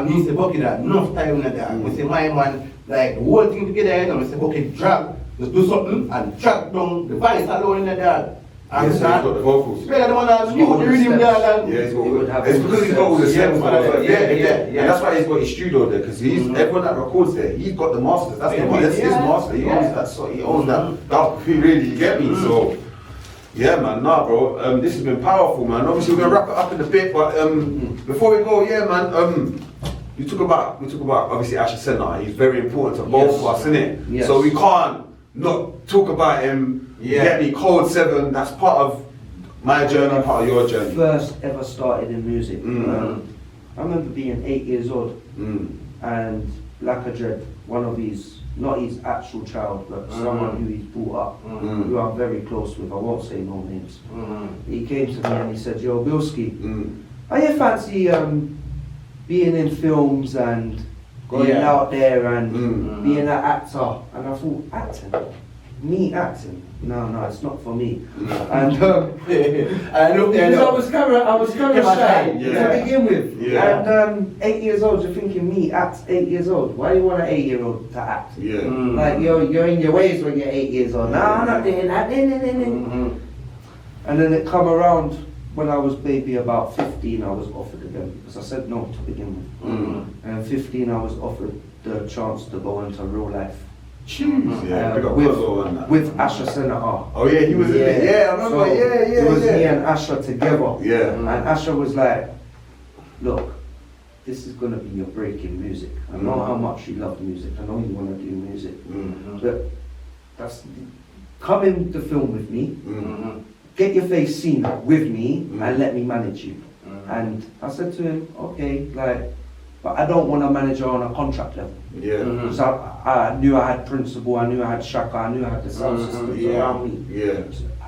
E: me say Bucky that enough time in that. We say my man like the whole thing together, and we say Bucky drag, just do something and drag down the voice alone in there.
B: And so he's got the vocals.
E: Yeah, the one that's new, the rhythm there.
B: Yeah, he's got it's because he's got all the steps. And that's why he's got his studio there, because everyone that records there, he's got the masters. That's his master. He owns that. So he owns that. Really, you get me? So. Yeah, man, nah, bro. This has been powerful, man. Obviously, we're gonna wrap it up in a bit, but before we go, yeah, man. We talk about obviously Asher Senna. He's very important to both of us, innit?
C: Yes.
B: So we can't not talk about him. Get me, Code 7. That's part of my journey, part of your journey.
C: First ever started in music. I remember being 8 years old, and Laka Dread, one of his. Not his actual child, but someone who he's brought up, who I'm very close with, I won't say no names. He came to me and he said, yo, Billski, I fancy being in films and going out there and being an actor. And I thought, acting? Me acting? No, it's not for me. And
E: I looked there.
C: I was kind of shy to begin with.
B: Yeah.
C: And 8 years old, you're thinking, me act 8 years old. Why do you want an 8-year-old to act?
B: Yeah.
C: Like you're in your ways when you're 8 years old. No, I'm not doing that. And then it come around when I was maybe about 15. I was offered again because I said no to begin with. And 15, I was offered the chance to go into real life. With Asher Senator.
B: Oh yeah, he was in it. Yeah, I remember.
C: So it was
B: yeah.
C: me and Asher together.
B: Yeah.
C: And Asher was like, look, this is gonna be your break in music. I know how much you love music. I know you wanna do music. But come in the film with me. Get your face seen with me and let me manage you. And I said to him, okay, but I don't want a manager on a contract level.
B: Yeah.
C: Because I knew I had principal, I knew I had Shaka, I knew I had the sound systems around me.
B: Yeah.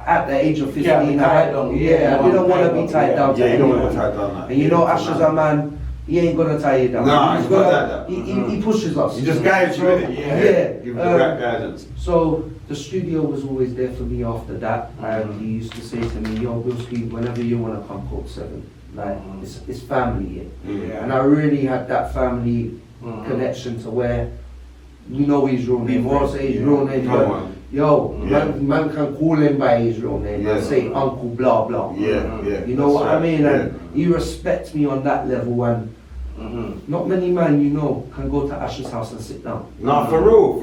C: At the age of 15, I didn't want to be tied down to
B: you don't want to
C: anyone.
B: be tied down.
C: And you know, Asher's a man, he ain't gonna tie you down.
B: Nah, he's gonna,
C: he pushes us.
B: He just guides you, innit?
C: Yeah.
B: Give the right guidance.
C: So the studio was always there for me after that, and he used to say to me, yo, Billski, whenever you want to come, Code 7. Like, it's family here. And I really had that family connection to where you know his real name. Or say his real name, but man can call him by his real name and say Uncle blah blah. You know what I mean? And he respects me on that level, and not many men can go to Asher's house and sit down.
B: Nah, for real.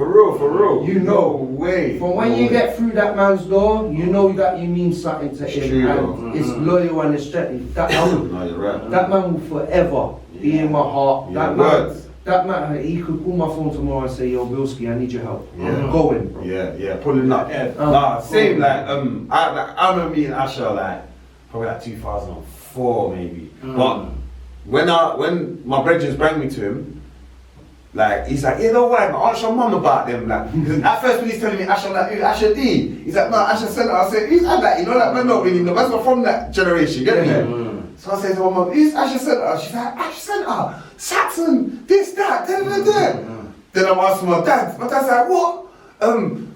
C: You know,
B: no way.
C: From when you get through that man's door, you know that you mean something to him, and it's loyal and it's strength. That
B: no, you're right.
C: That man will forever be in my heart. That man, he could call my phone tomorrow and say, yo, Billski, I need your help. I'm going, bro.
B: Yeah, pulling up. Nah, same, I remember meeting Asher, probably 2004 maybe. But when my brethren brought me to him, he's like, yeah, don't worry, ask your mum about them. Cause at first when he's telling me Asher, who Asher D? He's like, no, Asher Senator. I said, who's that? Man, not really know. That's not from that generation, get me? So I said to my mum, who's Asher Senator? She's like, Asher Senator, Saxon, this, that, da. Then I'm asking my dad. My dad's like, what?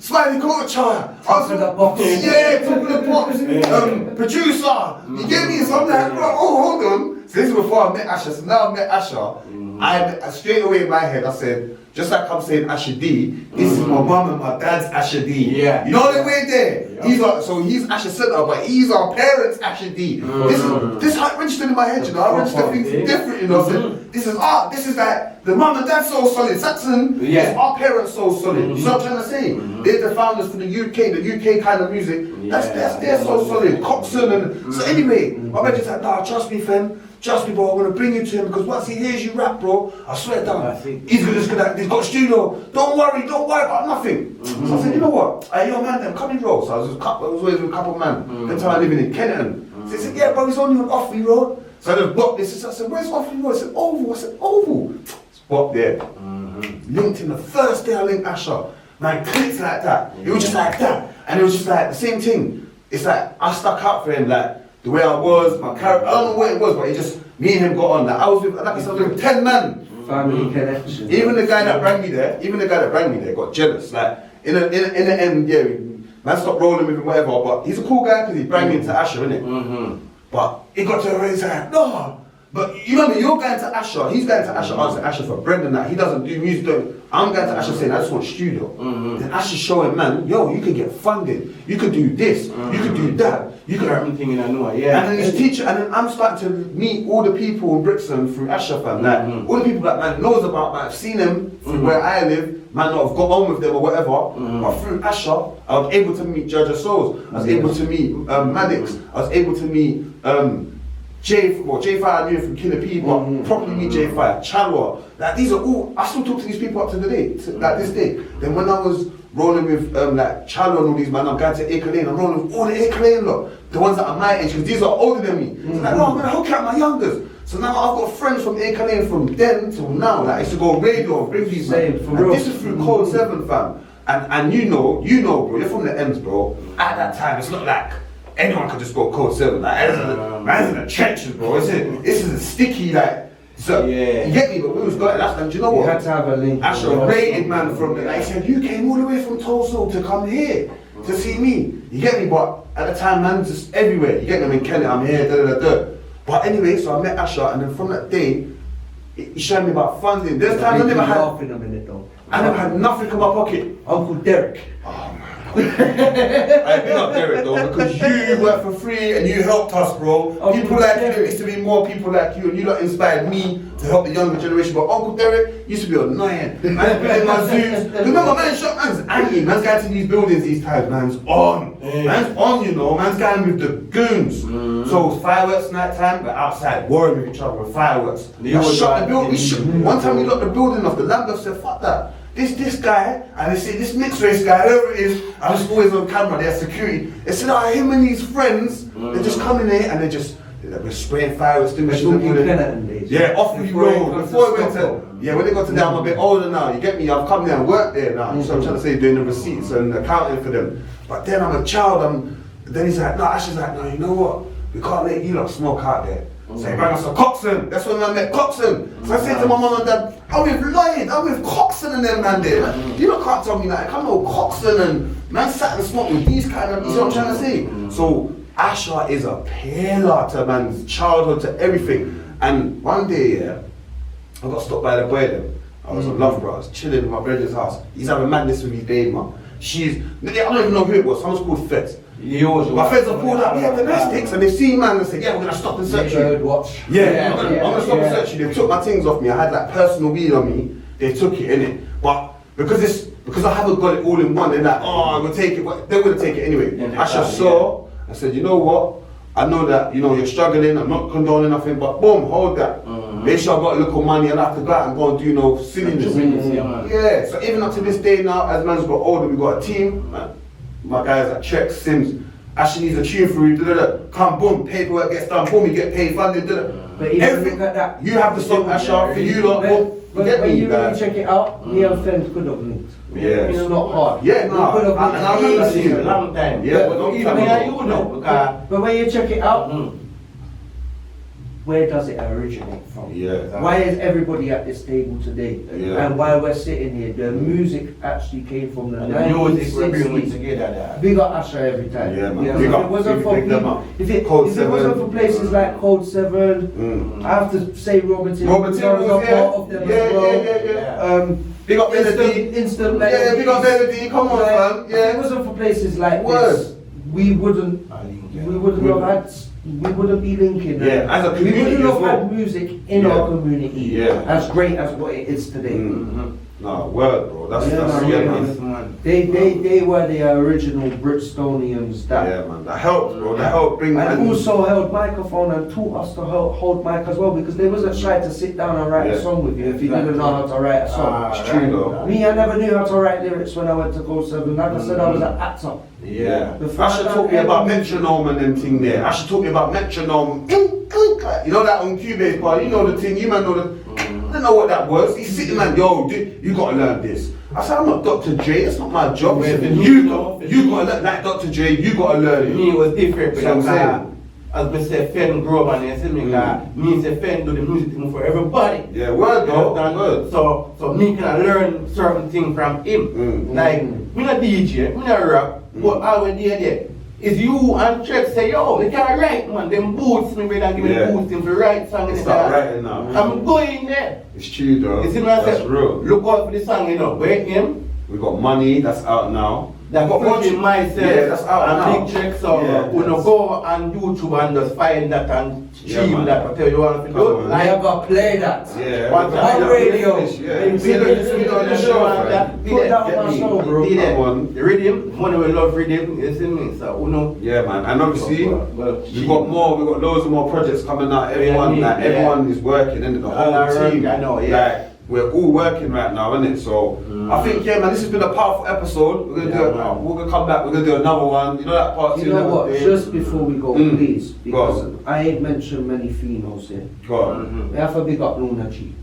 B: Smiley culture.
C: Top of the box.
B: Yeah, top of the box. Producer. You get me? So I'm like, bro, hold on. So this is before I met Asher. So now I met Asher. I straight away in my head I said, just like I'm saying Asher D, this is my mum and my dad's Asher D.
E: Yeah.
B: You know the way there? Yeah. He's Asher Senator, but he's our parents' Asher D. This is how it registered in my head, I register things different, So this is like the mum and dad's so solid. Saxon is our parents so solid. You know what I'm trying to say? They're the founders for the UK kind of music. They're so solid. Coxon and so anyway, my brother just like, nah, trust me, Fend. Trust me, bro, I'm gonna bring you to him because once he hears you rap, bro, I swear down, he's got a studio. Don't worry about nothing. So I said, you know what? Hey, yo, man, them come in, bro. So I was always with a couple of men. Then time I living in Kenton. So he said, yeah, bro, he's only on Offrey Road. So I just bopped this. I said, where's Off Road? I said, Oval. I said, Oval. It's bopped there. Linked him the first day I linked Asher. Man, clicked like that. It was just like that. And it was just like the same thing. It's like I stuck out for him, like the way I was, my character. I don't know what it was, but it just, me and him got on. Like I was with, like I said, I was with 10 men.
C: Family connection.
B: Even the guy that rang me there, got jealous. Like in the end, yeah, man stopped rolling with him, whatever. But he's a cool guy because he brought me into Asher, innit? But it got to a raise like, no. But you remember, you're going to Asher. He's going to Asher, asking Asher for Brendan. That he doesn't do music. I'm going to Asher saying I just want studio. Then Asher's showing, man, yo, you can get funded. You can do this. You can do that. You can.
E: Everything in I know, yeah.
B: And then he's teaching, and then I'm starting to meet all the people in Brixton through Asher, fam. Like all the people that man knows about, man, I've seen them from where I live. Man, I've got on with them or whatever. But through Asher, I was able to meet Judge of Souls. I was able to meet Maddox. I was able to meet J5 I knew from Killer P, but probably meet J5, Chalwa. Like these are all, I still talk to these people up to the day, like this day. Then when I was rolling with like Chalwa and all these man, I'm going to Acre Lane, I'm rolling with all the Acre Lane lot, the ones that are my age, because these are older than me. So like, no, I'm gonna hook out my youngers. So now I've got friends from Acre Lane from then till now. Like I used to go radio and bring these man. And this is through Code 7, fam. And you know, bro, you're from the M's, bro. At that time, it's not like anyone could just go Code 7. Like, man's in the trenches, bro. This is a sticky, like, so, you get me? But we was going, that's, and do you know what?
C: You had to have a link.
B: Actually, a rated man from the, like, he said, you came all the way from Tulsa to come here to see me. You get me? But at the time, man's just everywhere. You get me? I'm in Kennett, I'm here, da da da da. But anyway, so I met Asher, and then from that day, he showed me about funding. There's times I never had nothing in my pocket.
C: Uncle Derek.
B: I big up Derek though, because you work for free and you helped us, bro. People like you, there used to be more people like you, and you lot inspired me to help the younger generation. But Uncle Derek used to be annoying. Man playing my zoos. Remember, man, shot man's angry. Man's going to these buildings these times. Man's on. Man's on, you know. Man's going with the goons. So fireworks night time, we're outside warring with each other with fireworks. We shot the building. One time we locked the building off. The landlord said, "Fuck that." This guy, and they say this mixed race guy, whoever it is, I was always on camera, they're security. They said, oh, him and his friends, they just come in here and we're spraying fire extinguishers. Yeah, off we road. Before we went to, when they got to there, I'm a bit older now, you get me? I've come there and worked there now. So I'm trying to say, doing the receipts and accounting for them. But then I'm a child, then he's like, no, Ashley's like, no, you know what? We can't let you lot smoke out there. So he brought us a Coxon. That's when I met Coxon. So I said to my mum and dad, I'm with Lloyd, I'm with Coxon and them man there. You lot can't tell me that. I can't know Coxon and man sat and smoked with these kind of, you see what I'm trying to say? So Asher is a pillar to man's childhood, to everything. And one day, I got stopped by the boy then. I was on Loughborough, I was chilling in my brother's house. He's having madness with his baby mum. I don't even know who it was, someone's called Fed. My friends have pulled up, the nice sticks, and they've seen man and said, we're gonna stop and search you. I'm gonna stop and search you. They took my things off me, I had like personal weed on me, they took it, innit? But because I haven't got it all in one, they're like, I'm gonna take it, they're gonna take it anyway. I just saw, I said, you know what? I know that, you're struggling, I'm not condoning nothing, but boom, hold that. Make sure I got a little money and I have to go out and go and do no silliness. So even up to this day now, as man's got older, we got a team. My guys at Trek, Sims, Ashley needs a tune for you, come boom, paperwork gets done, boom, you get paid, funding,
C: But even look at that,
B: you have the song, Asher, for you lot, boom.
C: But when you really check it out, me and Fend could have linked. It's not hard.
B: Yeah, no, and I remember seeing it a long time.
C: But when you check it out, where does it originate from? Why is everybody at this table today? And why we're sitting here? The music actually came from the 1960s. Big up Asher every time. If it wasn't for places like Code 7, I have to say Robert Tim was a part of them as well.
B: Big up Melody.
C: Instant Melody.
B: Big up Melody. Come on, fam.
C: If it wasn't for places like this, we wouldn't be linking.
B: As a community,
C: we wouldn't have had music in our community as great as what it is today.
B: No, word, bro. That's
C: man. They were the original Britstonians
B: that helped, bro. That helped bring.
C: And also held microphone and taught us to hold mic as well, because they wasn't shy to sit down and write a song with you if you didn't know how to write a song.
B: It's true though.
C: Me, I never knew how to write lyrics when I went to Code 7. Like I said, I was an actor.
B: I should talk me about metronome and them thing there. I should talk me about metronome. You know that on Cubase part, you know the thing, you man know the. I don't know what that was. He's sitting man, yo, dude, you gotta learn this. I said, I'm not Dr. J, that's not my job. He said, you gotta learn, like Dr. J, you gotta learn it.
E: Me it was different
B: See what I'm
E: because
B: saying?
E: as we say, Fend grow man, you see me, me say Fend do the music thing for everybody.
B: Yeah, word though, word.
E: So me can learn certain things from him. Like, me not DJ, me not rap, but I will there. It's you and Trek say, yo, they can't write, man. Them boots me, better give me the boots to write song.
B: It's not writing now.
E: I'm going there.
B: It's true though.
E: You see what I
B: That's
E: said?
B: real.
E: Look out for the song, you know. Wait him.
B: We got Money, that's out now.
E: That
B: Got
E: pushing myself
B: Yeah, that's out now.
E: and big checks. So
B: Yeah,
E: we no go on YouTube and just find that and
B: Yeah,
E: stream
B: man.
E: that. I tell you what to
B: Come
E: do.
B: on.
C: I ever play that.
B: Yeah.
E: What
B: we
E: on
B: got-
C: radio?
B: Yeah. We don't the show, man.
C: Put that on my show, bro.
B: Come on.
E: The rhythm, money we love rhythm, you see me? So we know.
B: Yeah, man. And obviously,
E: Well,
B: we've got loads of more projects coming out. Everyone,
E: Yeah,
B: everyone is working, and the whole team.
E: I know, yeah.
B: Like, we're all working right now, isn't it? So I think, yeah, man, this has been a powerful episode. We're gonna do it.
E: man.
B: We're gonna come back. We're gonna do another one. You know that part two.
C: You know
B: never
C: what?
B: did?
C: Just before we go, please,
B: Go
C: because
B: on.
C: I ain't mentioned many females here.
B: Go on.
C: We have to big up Luna G.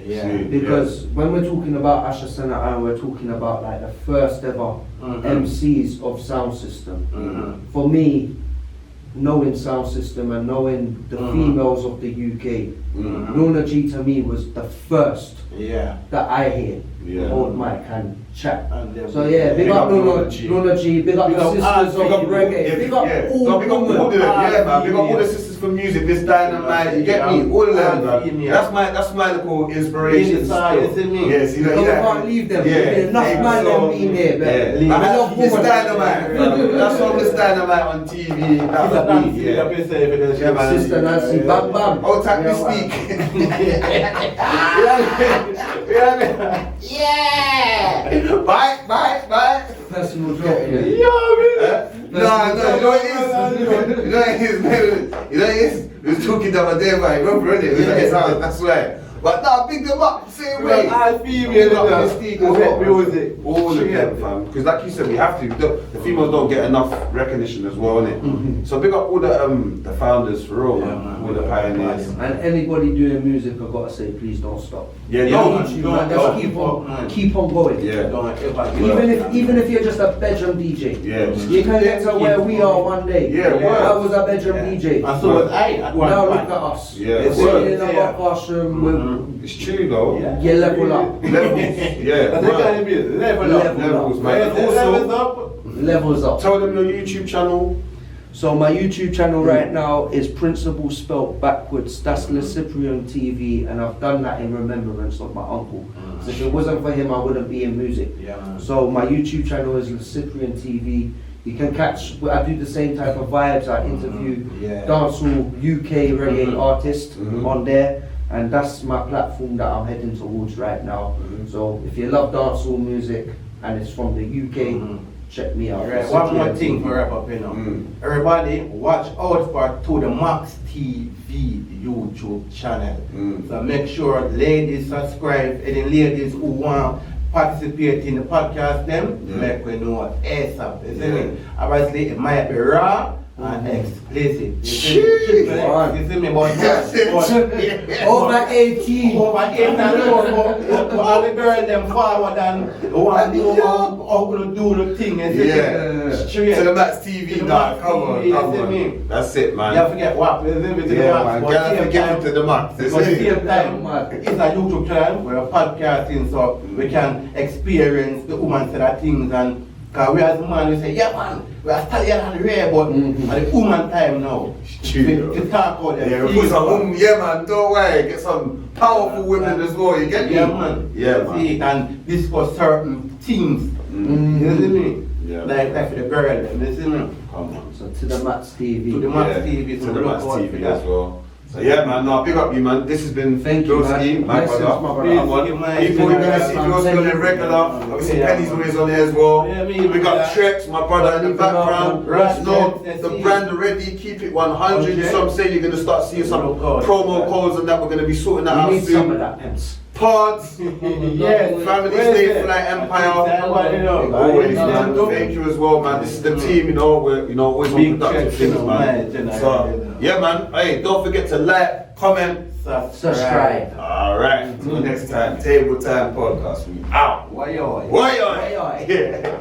E: Yeah.
B: See.
C: Because when we're talking about Asha Senna and we're talking about like the first ever MCs of Sound System, for me, knowing Sound System and knowing the females of the UK, Luna G to me was the first
E: Yeah.
C: that I hear
B: Yeah.
C: hold mic and chat.
E: And them-
C: So yeah, big up Luna G, big up
E: Big
C: the
E: up
C: sisters
E: big
C: of
E: up
C: reggae, big up all
B: big up all of them,
C: women.
B: yeah, man. Big up all the sisters for music, this dynamite, you get me? All of them, man. That's my little inspiration.
E: Inside,
B: still.
E: you see me?
B: Yes, you know,
C: You
B: yeah.
C: can't leave them.
B: Yeah.
C: Enough man them being there,
B: Yeah.
C: but
B: I
C: love
B: love this
C: women.
B: dynamite, man. That's all this dynamite on TV. That was me, yeah. Yeah, man.
C: Sister Nancy, bam bam.
B: Oh, tap me speak. Yeah. Bye.
C: Personal joke, yeah.
B: No, you know what it is? You know what it is, man? You know what it is? We was talking the other day, man. Remember, innit? It was at his house, that's why. But nah, pick them up, same way.
E: I feel me,
B: Mystique as well, man.
E: music.
B: All of them, fam. Because like you said, we have to. The females don't get enough recognition as well, innit? So big up all the founders for real, man. All the pioneers.
C: And anybody doing music, I've got to say, please don't stop.
B: Yeah,
C: Don't,
B: don't.
C: you, man, just keep on going.
B: Yeah.
C: Even if you're just a bedroom DJ,
B: Yeah.
C: you can get to where we are one day.
B: Yeah, word.
C: I was a bedroom DJ.
E: And so was I at one
C: Now
E: point.
C: look at us.
B: Yeah,
C: We're
B: word.
C: sitting in a classroom
B: It's true though.
E: Yeah.
C: you level up.
B: Levels. Yeah.
E: That's the kind of music. Level up.
B: Levels, man.
E: Levels
B: Also,
E: up.
C: Levels up.
B: tell them your YouTube channel.
C: So my YouTube channel right now is Principal spelt backwards. That's Le Cyprian TV, and I've done that in remembrance of my uncle. So if it wasn't for him, I wouldn't be in music.
E: Yeah, man.
C: So my YouTube channel is Le Cyprian TV. You can catch. I do the same type of vibes. I interview
E: Yeah.
C: dancehall UK reggae artists on there, and that's my platform that I'm heading towards right now. So if you love dancehall music and it's from the UK, check me out.
E: Alright,
C: Le
E: one more
C: Cyprian
E: thing
C: TV.
E: for wrap up, you know. Everybody, watch out for To The Max TV YouTube channel. So make sure ladies subscribe. Any ladies who want participate in the podcast, them make we know ASAP. You see me? Obviously, it might be raw and explicit. You see me? You see me? But
C: Over 18.
E: over 8 and over, all the girls them forward and want to know how to do the thing. You see me?
B: Yeah.
E: Straight.
B: To the Max TV,
E: To the
B: dog.
E: Max
B: Come on,
E: TV,
B: come
E: you see me?
B: on. That's it,
E: You
B: man.
E: forget what? Let's leave it to the
B: Yeah,
E: max,
B: man.
E: but
B: Gotta
E: same
B: forget
E: time-
B: it to the max.
E: But same time, it's a YouTube channel, we're podcasting, so we can experience the woman side of things. And because we as a man, we say, yeah man, we are stallion on the rear, but at the woman time now,
B: True,
E: to talk about them.
B: Yeah, we put some women, yeah, man. Don't worry. Get some powerful women as well. You get me?
E: Yeah, man.
B: Yeah, man.
E: See, and discuss certain things. You see me?
B: Yeah.
E: Like for the girl, you see me?
B: Come on.
C: So to the Max TV.
E: To the Max TV,
B: to
E: so
B: the
E: look
B: Max
E: out
B: TV
E: for that.
B: as well. So yeah, man, no, big up you, man. This has been
C: Thank you,
B: Billski,
C: man.
B: my
C: Blessings,
B: brother.
C: my brother.
B: Come on.
E: Thank you, man.
B: People, you're gonna see
C: Yeah,
B: Billski on
C: man.
B: the regular. Obviously,
E: Yeah.
B: Penny's always on there as well.
E: Yeah, me,
B: We got
E: yeah.
B: Trex, my brother in the background.
E: Right,
B: No,
E: yes,
B: the
E: yes,
B: brand already. Keep it 100.
E: Okay.
B: So I'm saying you're gonna start seeing some
E: Promo codes.
B: promo codes and that. We're gonna be sorting that
C: You
B: out
C: need some of
B: soon.
C: that pence.
B: Pods.
E: Yes,
B: Family
E: where's
B: Stay
E: it?
B: Fly Empire.
E: Everybody know.
B: Always,
E: Yeah.
B: man. Thank you as well, man. This is the team, you know. We're always on
E: Big
B: productive
E: checks, you
B: things,
E: know,
B: man.
E: man.
B: So Yeah, man. Hey, don't forget to like, comment,
C: Subscribe.
B: Alright, until next time, Table Time Podcast. We out.
E: Why yo?
B: Why?
C: Why?
B: Yeah.